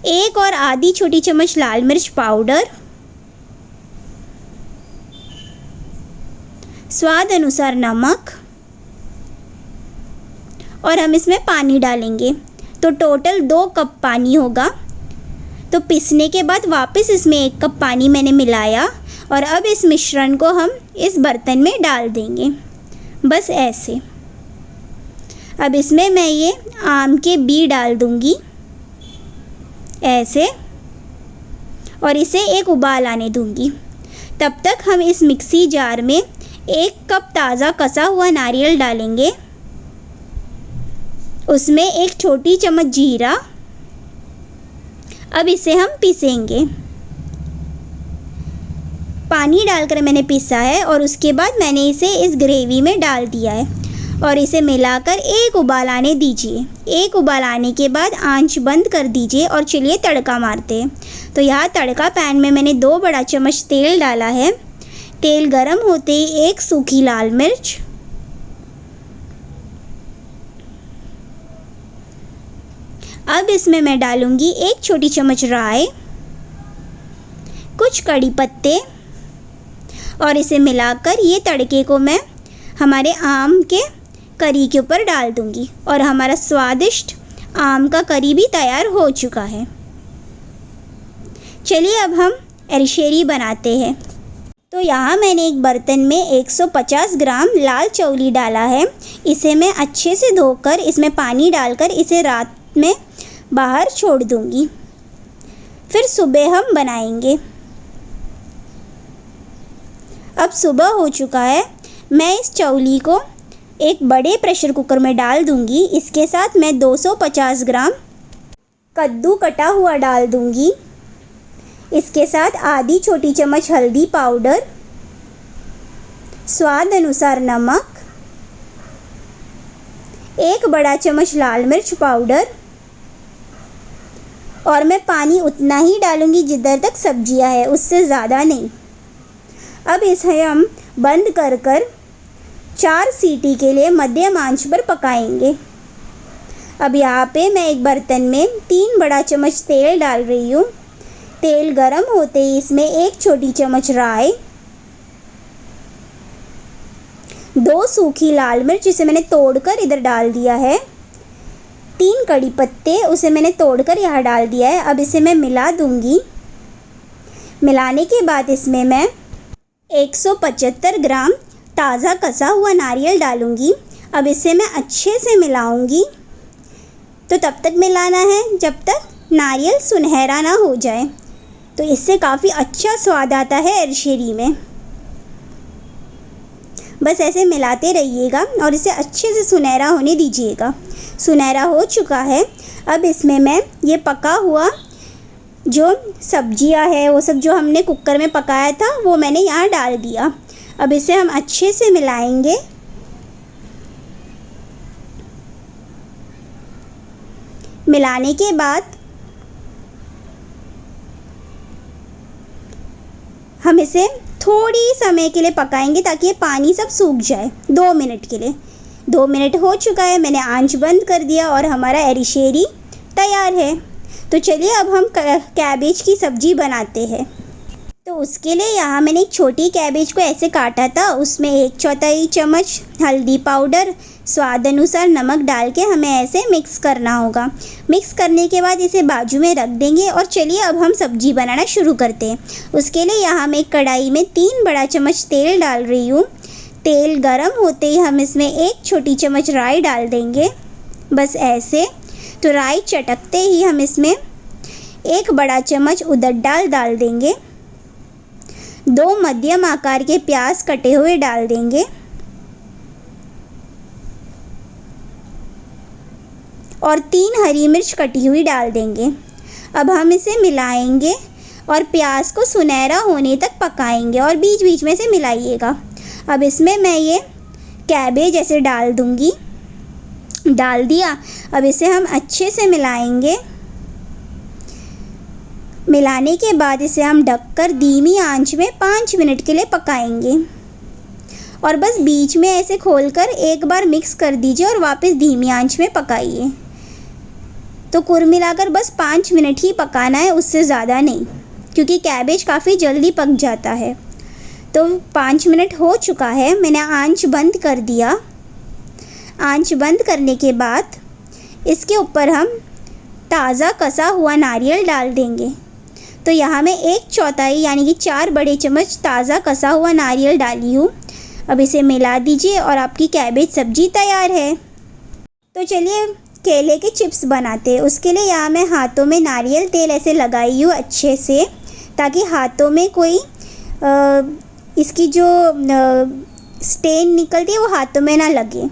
1 और आधी छोटी चम्मच लाल मिर्च पाउडर, स्वाद अनुसार नमक, और हम इसमें पानी डालेंगे। तो टोटल 2 कप पानी होगा। तो पीसने के बाद वापस इसमें 1 कप पानी मैंने मिलाया, और अब इस मिश्रण को हम इस बर्तन में डाल देंगे, बस ऐसे। अब इसमें मैं ये आम के बी डाल दूंगी ऐसे, और इसे एक उबाल आने दूंगी। तब तक हम इस मिक्सी जार में 1 कप ताज़ा कसा हुआ नारियल डालेंगे, उसमें 1 छोटी चम्मच जीरा। अब इसे हम पीसेंगे। पानी डालकर मैंने पीसा है, और उसके बाद मैंने इसे इस ग्रेवी में डाल दिया है, और इसे मिलाकर एक उबाल आने दीजिए। एक उबाल आने के बाद आंच बंद कर दीजिए, और चलिए तड़का मारते हैं। तो यहाँ तड़का पैन में मैंने 2 बड़ा चम्मच तेल डाला है। तेल गरम होते ही 1 सूखी लाल मिर्च, अब इसमें मैं डालूंगी 1 छोटी चम्मच राई, कुछ कड़ी पत्ते, और इसे मिलाकर ये तड़के को मैं हमारे आम के करी के ऊपर डाल दूंगी, और हमारा स्वादिष्ट आम का करी भी तैयार हो चुका है। चलिए अब हम एरिशेरी बनाते हैं। तो यहाँ मैंने एक बर्तन में 150 ग्राम लाल चौली डाला है। इसे मैं अच्छे से धोकर इसमें पानी डालकर इसे रात में बाहर छोड़ दूंगी, फिर सुबह हम बनाएंगे। अब सुबह हो चुका है। मैं इस चौली को एक बड़े प्रेशर कुकर में डाल दूंगी। इसके साथ मैं 250 ग्राम कद्दू कटा हुआ डाल दूंगी। इसके साथ आधी छोटी चम्मच हल्दी पाउडर, स्वाद अनुसार नमक, 1 बड़ा चम्मच लाल मिर्च पाउडर, और मैं पानी उतना ही डालूँगी जिधर तक सब्जियां है, उससे ज़्यादा नहीं। अब इसे हम बंद कर 4 सीटी के लिए मध्यम आंच पर पकाएंगे। अब यहाँ पे मैं एक बर्तन में 3 बड़ा चम्मच तेल डाल रही हूँ। तेल गरम होते ही इसमें 1 छोटी चम्मच राई, 2 सूखी लाल मिर्च जिसे मैंने तोड़कर इधर डाल दिया है, 3 कड़ी पत्ते उसे मैंने तोड़कर यहाँ डाल दिया है। अब इसे मैं मिला दूँगी। मिलाने के बाद इसमें मैं 175 ग्राम ताज़ा कसा हुआ नारियल डालूँगी। अब इसे मैं अच्छे से मिलाऊँगी। तो तब तक मिलाना है जब तक नारियल सुनहरा ना हो जाए। तो इससे काफ़ी अच्छा स्वाद आता है एरशेरी में। बस ऐसे मिलाते रहिएगा और इसे अच्छे से सुनहरा होने दीजिएगा। सुनहरा हो चुका है। अब इसमें मैं ये पका हुआ जो सब्जियां है वो सब जो हमने कुकर में पकाया था वो मैंने यहाँ डाल दिया। अब इसे हम अच्छे से मिलाएंगे। मिलाने के बाद हम इसे थोड़ी समय के लिए पकाएंगे ताकि ये पानी सब सूख जाए। 2 मिनट के लिए। 2 मिनट हो चुका है, मैंने आंच बंद कर दिया और हमारा एरिशेरी तैयार है। तो चलिए अब हम कैबेज की सब्ज़ी बनाते हैं। तो उसके लिए यहाँ मैंने एक छोटी कैबेज को ऐसे काटा था। उसमें 1/4 चम्मच हल्दी पाउडर, स्वाद अनुसार नमक डाल के हमें ऐसे मिक्स करना होगा। मिक्स करने के बाद इसे बाजू में रख देंगे और चलिए अब हम सब्ज़ी बनाना शुरू करते हैं। उसके लिए यहाँ मैं एक कढ़ाई में 3 बड़ा चम्मच तेल डाल रही हूँ। तेल गरम होते ही हम इसमें 1 छोटी चम्मच राई डाल देंगे, बस ऐसे। तो राई चटकते ही हम इसमें 1 बड़ा चम्मच उड़द दाल डाल देंगे। 2 मध्यम आकार के प्याज कटे हुए डाल देंगे और 3 हरी मिर्च कटी हुई डाल देंगे। अब हम इसे मिलाएंगे और प्याज को सुनहरा होने तक पकाएंगे और बीच बीच में से मिलाइएगा। अब इसमें मैं ये कैबेज ऐसे डाल दूँगी। डाल दिया। अब इसे हम अच्छे से मिलाएंगे। मिलाने के बाद इसे हम ढककर धीमी आंच में 5 मिनट के लिए पकाएंगे और बस बीच में ऐसे खोलकर एक बार मिक्स कर दीजिए और वापस धीमी आंच में पकाइए। तो कुल मिलाकर बस 5 मिनट ही पकाना है, उससे ज़्यादा नहीं, क्योंकि कैबेज काफ़ी जल्दी पक जाता है। तो 5 मिनट हो चुका है, मैंने आंच बंद कर दिया। आंच बंद करने के बाद इसके ऊपर हम ताज़ा कसा हुआ नारियल डाल देंगे। तो यहाँ मैं 1/4 यानी कि 4 बड़े चम्मच ताज़ा कसा हुआ नारियल डाली हूँ। अब इसे मिला दीजिए और आपकी कैबेज सब्जी तैयार है। तो चलिए केले के चिप्स बनाते हैं। उसके लिए यहाँ मैं हाथों में नारियल तेल ऐसे लगाई हूँ अच्छे से, ताकि हाथों में कोई इसकी जो स्टेन निकलती है वो हाथों में ना लगे।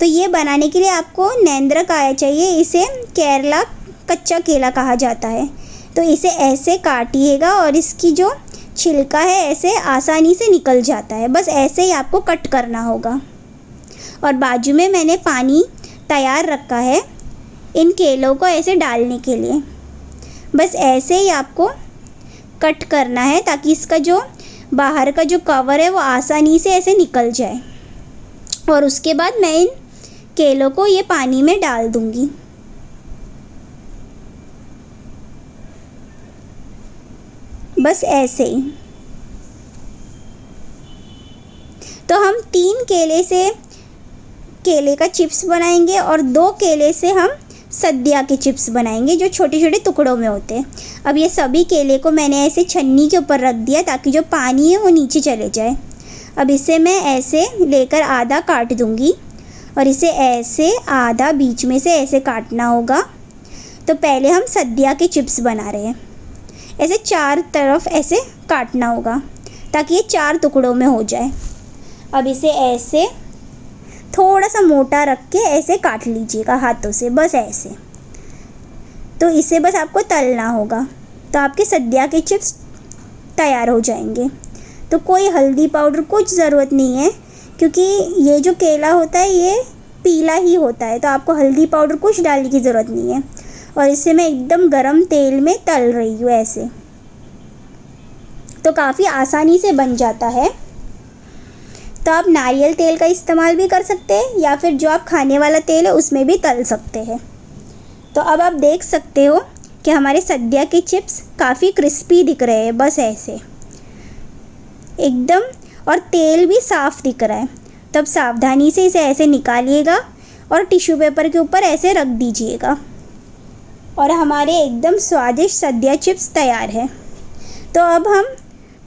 तो ये बनाने के लिए आपको नेंद्रक आया चाहिए। इसे केरला कच्चा केला कहा जाता है। तो इसे ऐसे काटिएगा और इसकी जो छिलका है ऐसे आसानी से निकल जाता है। बस ऐसे ही आपको कट करना होगा। और बाजू में मैंने पानी तैयार रखा है इन केलों को ऐसे डालने के लिए। बस ऐसे ही आपको कट करना है ताकि इसका जो बाहर का जो कवर है वो आसानी से ऐसे निकल जाए। और उसके बाद मैं इन केलों को ये पानी में डाल दूँगी। बस ऐसे ही। तो हम 3 केले से केले का चिप्स बनाएंगे और 2 केले से हम सदिया के चिप्स बनाएंगे जो छोटे छोटे टुकड़ों में होते हैं। अब ये सभी केले को मैंने ऐसे छन्नी के ऊपर रख दिया ताकि जो पानी है वो नीचे चले जाए। अब इसे मैं ऐसे लेकर आधा काट दूँगी और इसे ऐसे आधा बीच में से ऐसे काटना होगा। तो पहले हम सदिया के चिप्स बना रहे हैं। ऐसे 4 तरफ ऐसे काटना होगा ताकि ये 4 टुकड़ों में हो जाए। अब इसे ऐसे थोड़ा सा मोटा रख के ऐसे काट लीजिएगा हाथों से, बस ऐसे। तो इसे बस आपको तलना होगा। तो आपके सदिया के चिप्स तैयार हो जाएंगे। तो कोई हल्दी पाउडर कुछ ज़रूरत नहीं है, क्योंकि ये जो केला होता है ये पीला ही होता है। तो आपको हल्दी पाउडर कुछ डालने की ज़रूरत नहीं है। और इसे मैं एकदम गरम तेल में तल रही हूँ ऐसे। तो काफ़ी आसानी से बन जाता है। तो आप नारियल तेल का इस्तेमाल भी कर सकते हैं या फिर जो आप खाने वाला तेल है उसमें भी तल सकते हैं। तो अब आप देख सकते हो कि हमारे सद्या के चिप्स काफ़ी क्रिस्पी दिख रहे हैं, बस ऐसे एकदम, और तेल भी साफ़ दिख रहा है। तब सावधानी से इसे ऐसे निकालिएगा और टिश्यू पेपर के ऊपर ऐसे रख दीजिएगा और हमारे एकदम स्वादिष्ट सद्या चिप्स तैयार है। तो अब हम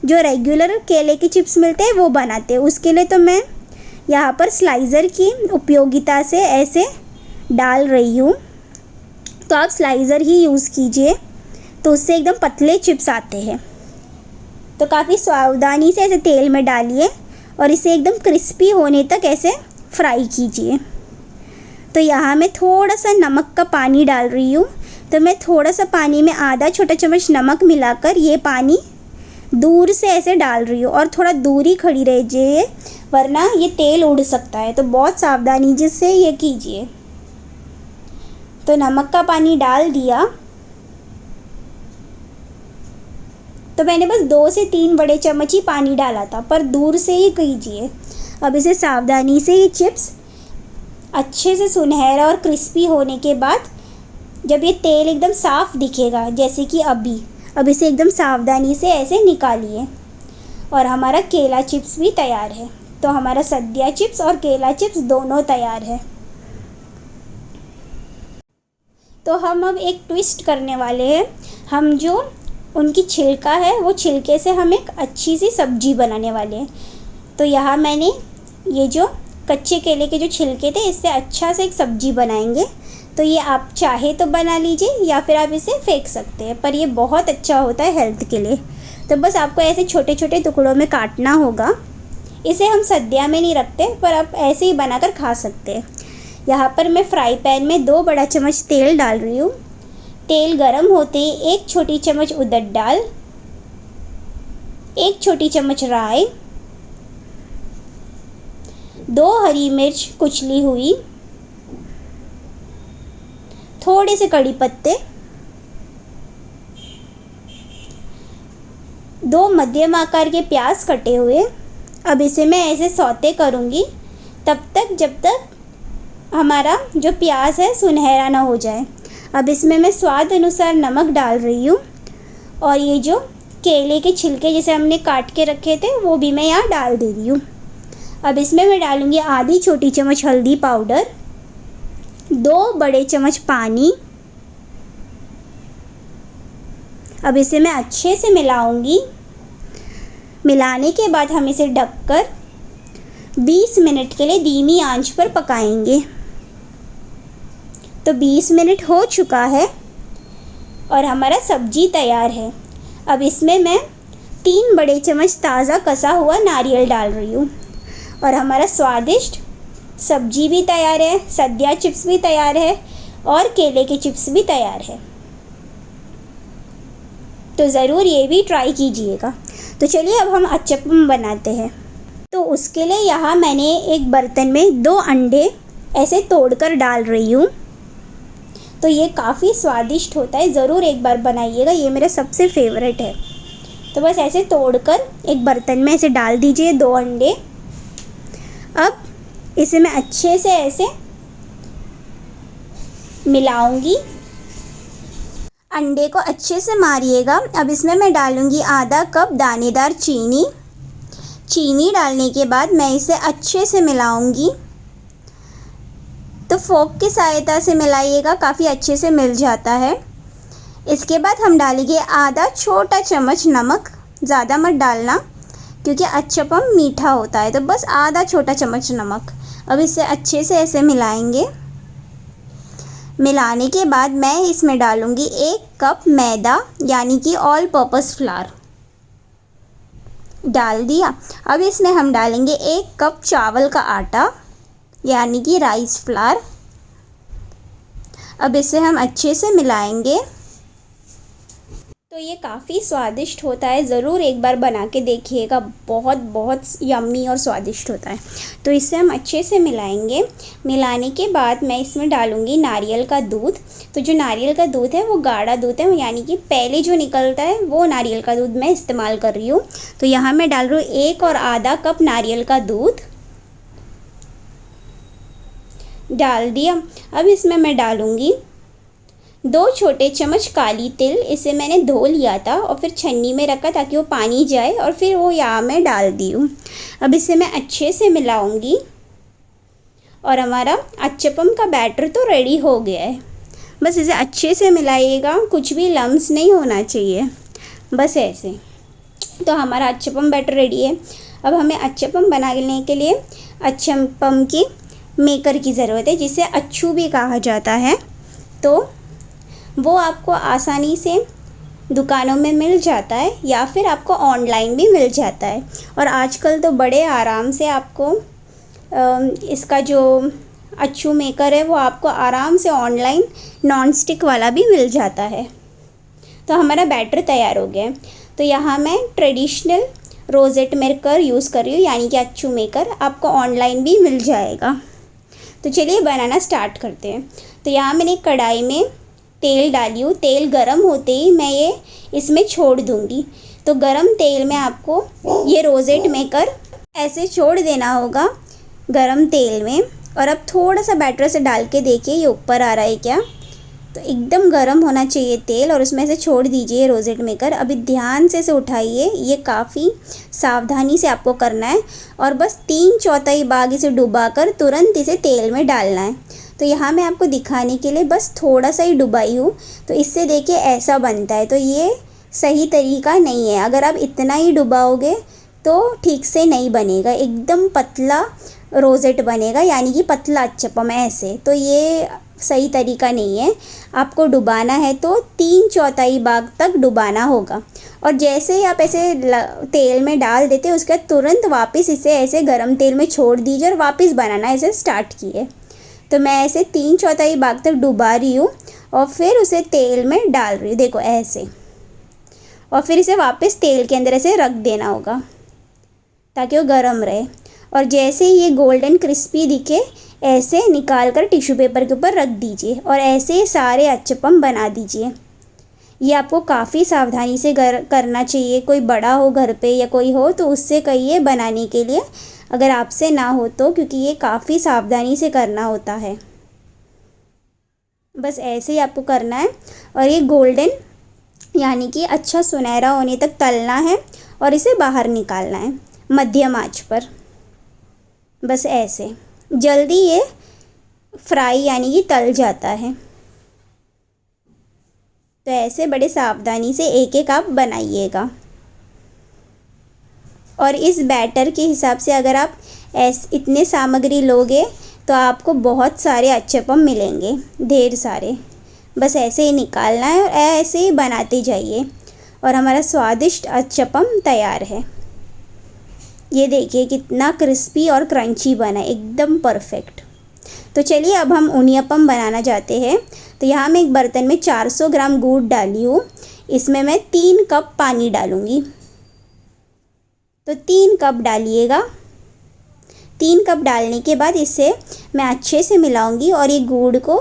जो रेगुलर केले के चिप्स मिलते हैं वो बनाते हैं। उसके लिए तो मैं यहाँ पर स्लाइज़र की उपयोगिता से ऐसे डाल रही हूँ। तो आप स्लाइज़र ही यूज़ कीजिए, तो उससे एकदम पतले चिप्स आते हैं। तो काफ़ी सावधानी से ऐसे तेल में डालिए और इसे एकदम क्रिस्पी होने तक ऐसे फ्राई कीजिए। तो यहाँ मैं थोड़ा सा नमक का पानी डाल रही हूँ। तो मैं थोड़ा सा पानी में आधा छोटा चम्मच नमक मिलाकर ये पानी दूर से ऐसे डाल रही हूँ और थोड़ा दूर ही खड़ी रहिए, वरना ये तेल उड़ सकता है। तो बहुत सावधानी से ये कीजिए। तो नमक का पानी डाल दिया। तो मैंने बस 2 से 3 बड़े चम्मच ही पानी डाला था, पर दूर से ही कीजिए। अब इसे सावधानी से ये चिप्स अच्छे से सुनहरा और क्रिस्पी होने के बाद जब ये तेल एकदम साफ़ दिखेगा, जैसे कि अभी, अब इसे एकदम सावधानी से ऐसे निकालिए और हमारा केला चिप्स भी तैयार है। तो हमारा सद्या चिप्स और केला चिप्स दोनों तैयार है। तो हम अब एक ट्विस्ट करने वाले हैं। हम जो उनकी छिलका है वो छिलके से हम एक अच्छी सी सब्जी बनाने वाले हैं। तो यहाँ मैंने ये जो कच्चे केले के जो छिलके थे इससे अच्छा से एक सब्जी बनाएंगे। तो ये आप चाहे तो बना लीजिए या फिर आप इसे फेंक सकते हैं, पर ये बहुत अच्छा होता है हेल्थ के लिए। तो बस आपको ऐसे छोटे छोटे टुकड़ों में काटना होगा। इसे हम सद्या में नहीं रखते, पर आप ऐसे ही बनाकर खा सकते हैं। यहाँ पर मैं फ्राई पैन में 2 बड़ा चम्मच तेल डाल रही हूँ। तेल गरम होते ही 1 छोटी चम्मच उड़द दाल, 1 छोटी चम्मच राई, 2 हरी मिर्च कुचली हुई, थोड़े से कड़ी पत्ते, 2 मध्यम आकार के प्याज कटे हुए। अब इसे मैं ऐसे सौते करूँगी तब तक जब तक हमारा जो प्याज है सुनहरा ना हो जाए। अब इसमें मैं स्वाद अनुसार नमक डाल रही हूँ और ये जो केले के छिलके जैसे हमने काट के रखे थे वो भी मैं यहाँ डाल दे रही हूँ। अब इसमें मैं डालूँगी आधी छोटी चम्मच हल्दी पाउडर, 2 बड़े चम्मच पानी। अब इसे मैं अच्छे से मिलाऊंगी। मिलाने के बाद हम इसे ढककर 20 मिनट के लिए धीमी आंच पर पकाएंगे। तो 20 मिनट हो चुका है और हमारा सब्जी तैयार है। अब इसमें मैं 3 बड़े चम्मच ताज़ा कसा हुआ नारियल डाल रही हूँ और हमारा स्वादिष्ट सब्जी भी तैयार है, सद्या चिप्स भी तैयार है और केले के चिप्स भी तैयार है। तो ज़रूर ये भी ट्राई कीजिएगा। तो चलिए अब हम अच्चपम बनाते हैं। तो उसके लिए यहाँ मैंने एक बर्तन में 2 अंडे ऐसे तोड़कर डाल रही हूँ। तो ये काफ़ी स्वादिष्ट होता है, ज़रूर एक बार बनाइएगा, ये मेरा सबसे फेवरेट है। तो बस ऐसे तोड़कर एक बर्तन में ऐसे डाल दीजिए 2 अंडे। अब इसे मैं अच्छे से ऐसे मिलाऊंगी। अंडे को अच्छे से मारिएगा। अब इसमें मैं डालूंगी आधा कप दानेदार चीनी। चीनी डालने के बाद मैं इसे अच्छे से मिलाऊंगी। तो फोक की सहायता से मिलाइएगा, काफ़ी अच्छे से मिल जाता है। इसके बाद हम डालेंगे आधा छोटा चम्मच नमक, ज़्यादा मत डालना क्योंकि अच्चपम मीठा होता है। तो बस आधा छोटा चम्मच नमक। अब इसे अच्छे से ऐसे मिलाएंगे। मिलाने के बाद मैं इसमें डालूंगी 1 कप मैदा यानी कि ऑल पर्पस फ्लावर डाल दिया। अब इसमें हम डालेंगे 1 कप चावल का आटा यानी कि राइस फ्लावर। अब इसे हम अच्छे से मिलाएंगे। तो ये काफ़ी स्वादिष्ट होता है, ज़रूर एक बार बना के देखिएगा, बहुत बहुत यम्मी और स्वादिष्ट होता है। तो इसे हम अच्छे से मिलाएंगे। मिलाने के बाद मैं इसमें डालूँगी नारियल का दूध। तो जो नारियल का दूध है वो गाढ़ा दूध है, यानी कि पहले जो निकलता है वो नारियल का दूध मैं इस्तेमाल कर रही हूँ। तो यहाँ मैं डाल रही हूँ 1 और आधा कप नारियल का दूध डाल दिया। अब इसमें मैं डालूँगी 2 छोटे चम्मच काली तिल। इसे मैंने धो लिया था और फिर छन्नी में रखा ताकि वो पानी जाए, और फिर वो यहाँ मैं डाल दी हूँ। अब इसे मैं अच्छे से मिलाऊंगी और हमारा अच्चपम का बैटर तो रेडी हो गया है। बस इसे अच्छे से मिलाइएगा, कुछ भी लम्स नहीं होना चाहिए, बस ऐसे। तो हमारा अच्चपम बैटर रेडी है। अब हमें अच्चपम बनाने के लिए अच्चपम की मेकर की ज़रूरत है, जिसे अच्चू भी कहा जाता है। तो वो आपको आसानी से दुकानों में मिल जाता है या फिर आपको ऑनलाइन भी मिल जाता है। और आजकल तो बड़े आराम से आपको इसका जो अच्चू मेकर है वो आपको आराम से ऑनलाइन नॉन स्टिक वाला भी मिल जाता है। तो हमारा बैटर तैयार हो गया है। तो यहाँ मैं ट्रेडिशनल रोज़ेट मेकर यूज़ कर रही हूँ, यानी कि अच्चू मेकर आपको ऑनलाइन भी मिल जाएगा। तो चलिए बनाना स्टार्ट करते हैं। तो यहाँ मैंने कढ़ाई में तेल डाली हूँ। तेल गरम होते ही मैं ये इसमें छोड़ दूँगी। तो गरम तेल में आपको ये रोज़ेट मेकर ऐसे छोड़ देना होगा गरम तेल में। और अब थोड़ा सा बैटर से डाल के देखिए ये ऊपर आ रहा है क्या। तो एकदम गरम होना चाहिए तेल, और उसमें से छोड़ दीजिए रोज़ेट मेकर। अभी ध्यान से इसे उठाइए, ये काफ़ी सावधानी से आपको करना है। और बस 3/4 भाग इसे डुबाकर तुरंत इसे तेल में डालना है। तो यहाँ मैं आपको दिखाने के लिए बस थोड़ा सा ही डुबाई हूँ। तो इससे देखिए ऐसा बनता है। तो ये सही तरीका नहीं है। अगर आप इतना ही डुबाओगे तो ठीक से नहीं बनेगा, एकदम पतला रोज़ेट बनेगा, यानी कि पतला अच्चपम ऐसे। तो ये सही तरीका नहीं है। आपको डुबाना है तो 3/4 भाग तक डुबाना होगा। और जैसे ही आप ऐसे तेल में डाल देते हैं उसके बाद तुरंत वापस इसे ऐसे गरम तेल में छोड़ दीजिए और वापस बनाना ऐसे स्टार्ट किए। तो मैं ऐसे 3/4 भाग तक डुबा रही हूँ और फिर उसे तेल में डाल रही हूँ, देखो ऐसे। और फिर इसे वापस तेल के अंदर ऐसे रख देना होगा ताकि वो गरम रहे। और जैसे ही ये गोल्डन क्रिस्पी दिखे ऐसे निकाल कर टिश्यू पेपर के ऊपर रख दीजिए और ऐसे सारे अच्चपम बना दीजिए। ये आपको काफ़ी सावधानी से करना चाहिए। कोई बड़ा हो घर पे या कोई हो तो उससे कहिए बनाने के लिए, अगर आपसे ना हो तो, क्योंकि ये काफ़ी सावधानी से करना होता है। बस ऐसे ही आपको करना है। और ये गोल्डन यानी कि अच्छा सुनहरा होने तक तलना है और इसे बाहर निकालना है मध्यम आंच पर। बस ऐसे जल्दी ये फ्राई यानी कि तल जाता है। तो ऐसे बड़े सावधानी से एक एक आप बनाइएगा। और इस बैटर के हिसाब से अगर आप इतने सामग्री लोगे तो आपको बहुत सारे अच्चपम मिलेंगे, ढेर सारे। बस ऐसे ही निकालना है और ऐसे ही बनाते जाइए और हमारा स्वादिष्ट अच्चपम तैयार है। ये देखिए कितना क्रिस्पी और क्रंची बना है, एकदम परफेक्ट। तो चलिए अब हम उनियप्पम बनाना चाहते हैं। तो यहाँ मैं एक बर्तन में 400 ग्राम गुड़ डाली हूँ। इसमें मैं 3 कप पानी डालूँगी। तो 3 कप डालिएगा। 3 कप डालने के बाद इसे मैं अच्छे से मिलाऊंगी और ये गुड़ को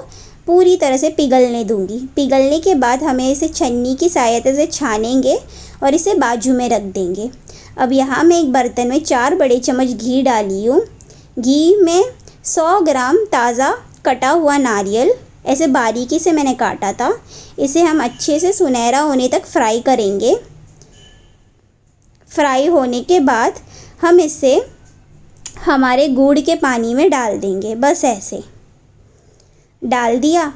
पूरी तरह से पिघलने दूंगी। पिघलने के बाद हमें इसे छन्नी की सहायता से छानेंगे और इसे बाजू में रख देंगे। अब यहाँ मैं एक बर्तन में 4 बड़े चम्मच घी डाली हूँ। घी में 100 ग्राम ताज़ा कटा हुआ नारियल ऐसे बारीकी से मैंने काटा था। इसे हम अच्छे से सुनहरा होने तक फ्राई करेंगे। फ्राई होने के बाद हम इसे हमारे गुड़ के पानी में डाल देंगे। बस ऐसे डाल दिया।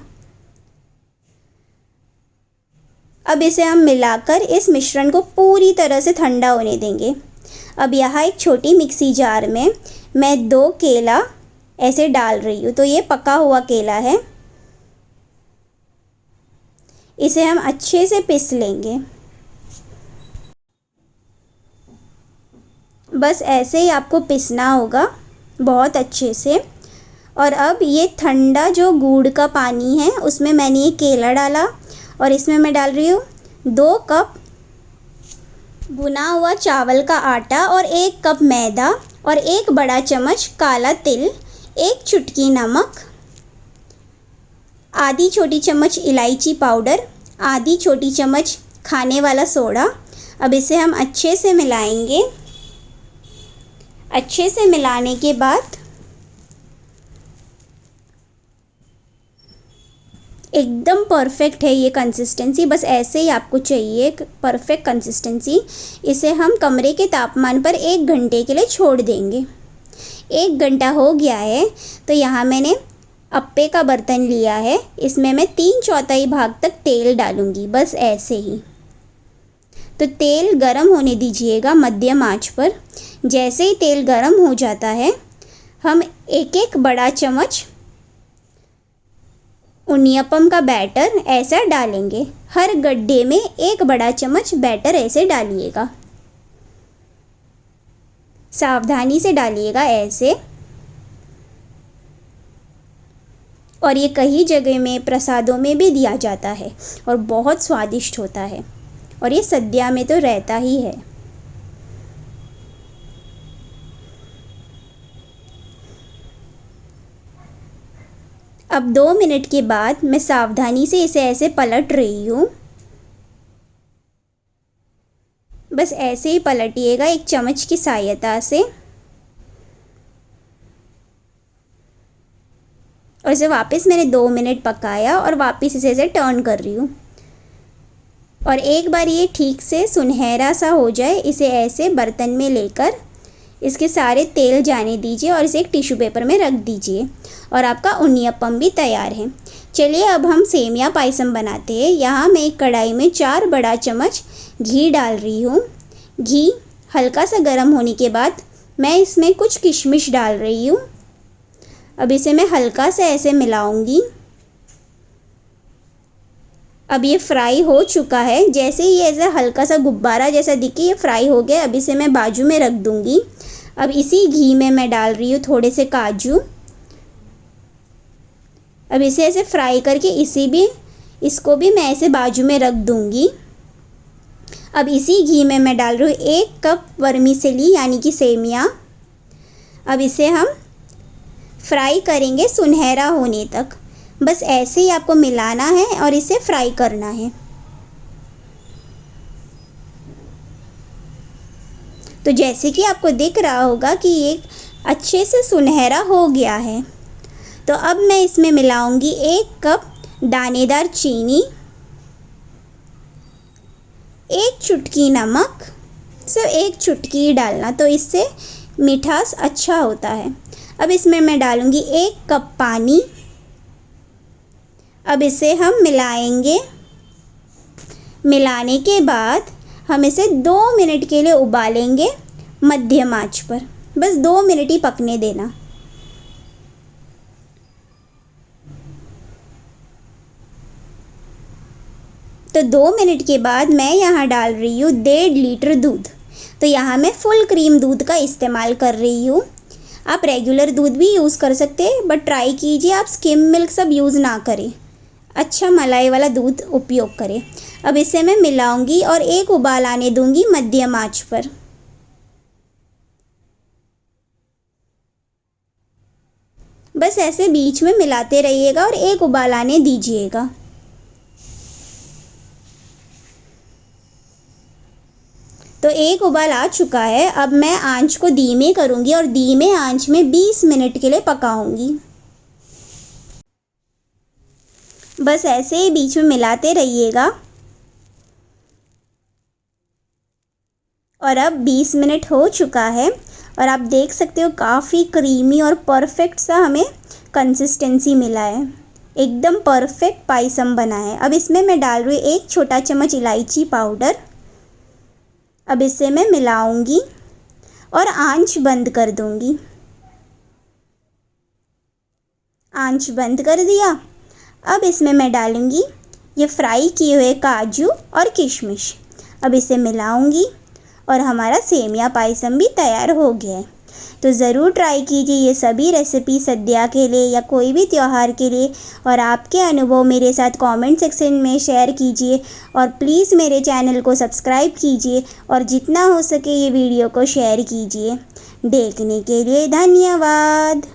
अब इसे हम मिलाकर इस मिश्रण को पूरी तरह से ठंडा होने देंगे। अब यहाँ एक छोटी मिक्सी जार में मैं 2 केला ऐसे डाल रही हूँ। तो ये पका हुआ केला है। इसे हम अच्छे से पीस लेंगे। बस ऐसे ही आपको पीसना होगा बहुत अच्छे से। और अब ये ठंडा जो गुड़ का पानी है उसमें मैंने ये केला डाला और इसमें मैं डाल रही हूँ 2 कप भुना हुआ चावल का आटा और 1 कप मैदा और 1 बड़ा चम्मच काला तिल, 1 चुटकी नमक, आधी छोटी चम्मच इलायची पाउडर, आधी छोटी चम्मच खाने वाला सोडा। अब इसे हम अच्छे से मिलाएंगे। अच्छे से मिलाने के बाद एकदम परफेक्ट है ये कंसिस्टेंसी, बस ऐसे ही आपको चाहिए परफेक्ट कंसिस्टेंसी। इसे हम कमरे के तापमान पर 1 घंटे के लिए छोड़ देंगे। 1 घंटा हो गया है तो यहाँ मैंने अप्पे का बर्तन लिया है, इसमें मैं 3/4 भाग तक तेल डालूँगी, बस ऐसे ही। तो तेल गरम होने दीजिएगा मध्यम आंच पर। जैसे ही तेल गरम हो जाता है हम 1-1 बड़ा चम्मच उन्नीअप्पम का बैटर ऐसा डालेंगे। हर गड्ढे में 1 बड़ा चम्मच बैटर ऐसे डालिएगा, सावधानी से डालिएगा ऐसे। और ये कई जगह में प्रसादों में भी दिया जाता है और बहुत स्वादिष्ट होता है, और ये सद्या में तो रहता ही है। अब 2 मिनट के बाद मैं सावधानी से इसे ऐसे पलट रही हूँ। बस ऐसे ही पलटिएगा 1 चम्मच की सहायता से, और इसे वापस मैंने 2 मिनट पकाया और वापस इसे ऐसे टर्न कर रही हूँ। और एक बार ये ठीक से सुनहरा सा हो जाए, इसे ऐसे बर्तन में लेकर इसके सारे तेल जाने दीजिए और इसे एक टिश्यू पेपर में रख दीजिए, और आपका उन्नीअप्पम भी तैयार है। चलिए अब हम सेमिया पायसम बनाते हैं। यहाँ मैं एक कढ़ाई में 4 बड़ा चम्मच घी डाल रही हूँ। घी हल्का सा गर्म होने के बाद मैं इसमें कुछ किशमिश डाल रही हूँ। अब इसे मैं हल्का सा ऐसे मिलाऊंगी। अब ये फ्राई हो चुका है। जैसे ही ऐसा हल्का सा गुब्बारा जैसा दिखे ये फ्राई हो गया। अब इसे मैं बाजू में रख दूंगी। अब इसी घी में मैं डाल रही हूँ थोड़े से काजू। अब इसे ऐसे फ्राई करके इसको भी मैं ऐसे बाजू में रख दूंगी। अब इसी घी में मैं डाल रही हूँ 1 कप वर्मीसेली यानी कि सेमिया। अब इसे हम फ्राई करेंगे सुनहरा होने तक। बस ऐसे ही आपको मिलाना है और इसे फ्राई करना है। तो जैसे कि आपको दिख रहा होगा कि ये अच्छे से सुनहरा हो गया है। तो अब मैं इसमें मिलाऊंगी 1 कप दानेदार चीनी, 1 चुटकी नमक, सिर्फ 1 चुटकी डालना, तो इससे मिठास अच्छा होता है। अब इसमें मैं डालूंगी 1 कप पानी। अब इसे हम मिलाएंगे। मिलाने के बाद हम इसे 2 मिनट के लिए उबालेंगे मध्यम आंच पर। बस 2 मिनट ही पकने देना। तो 2 मिनट के बाद मैं यहाँ डाल रही हूँ 1.5 लीटर दूध। तो यहाँ मैं फुल क्रीम दूध का इस्तेमाल कर रही हूँ। आप रेगुलर दूध भी यूज़ कर सकते हैं, बट ट्राई कीजिए आप स्किम मिल्क सब यूज़ ना करें, अच्छा मलाई वाला दूध उपयोग करें। अब इसे मैं मिलाऊंगी और एक उबाल आने दूंगी मध्यम आंच पर। बस ऐसे बीच में मिलाते रहिएगा और एक उबाल आने दीजिएगा। तो एक उबाल आ चुका है। अब मैं आंच को धीमे करूंगी और धीमे आंच में 20 मिनट के लिए पकाऊंगी। बस ऐसे ही बीच में मिलाते रहिएगा। और अब 20 मिनट हो चुका है और आप देख सकते हो काफ़ी क्रीमी और परफेक्ट सा हमें कंसिस्टेंसी मिला है। एकदम परफेक्ट पायसम बना है। अब इसमें मैं डाल रही हूँ 1 छोटा चम्मच इलायची पाउडर। अब इसे मैं मिलाऊंगी और आंच बंद कर दूंगी। आंच बंद कर दिया। अब इसमें मैं डालूंगी ये फ्राई किए हुए काजू और किशमिश। अब इसे मिलाऊंगी और हमारा सेमिया पायसम भी तैयार हो गया है। तो ज़रूर ट्राई कीजिए ये सभी रेसिपी सद्या के लिए या कोई भी त्यौहार के लिए। और आपके अनुभव मेरे साथ कमेंट सेक्शन में शेयर कीजिए और प्लीज़ मेरे चैनल को सब्सक्राइब कीजिए और जितना हो सके ये वीडियो को शेयर कीजिए। देखने के लिए धन्यवाद।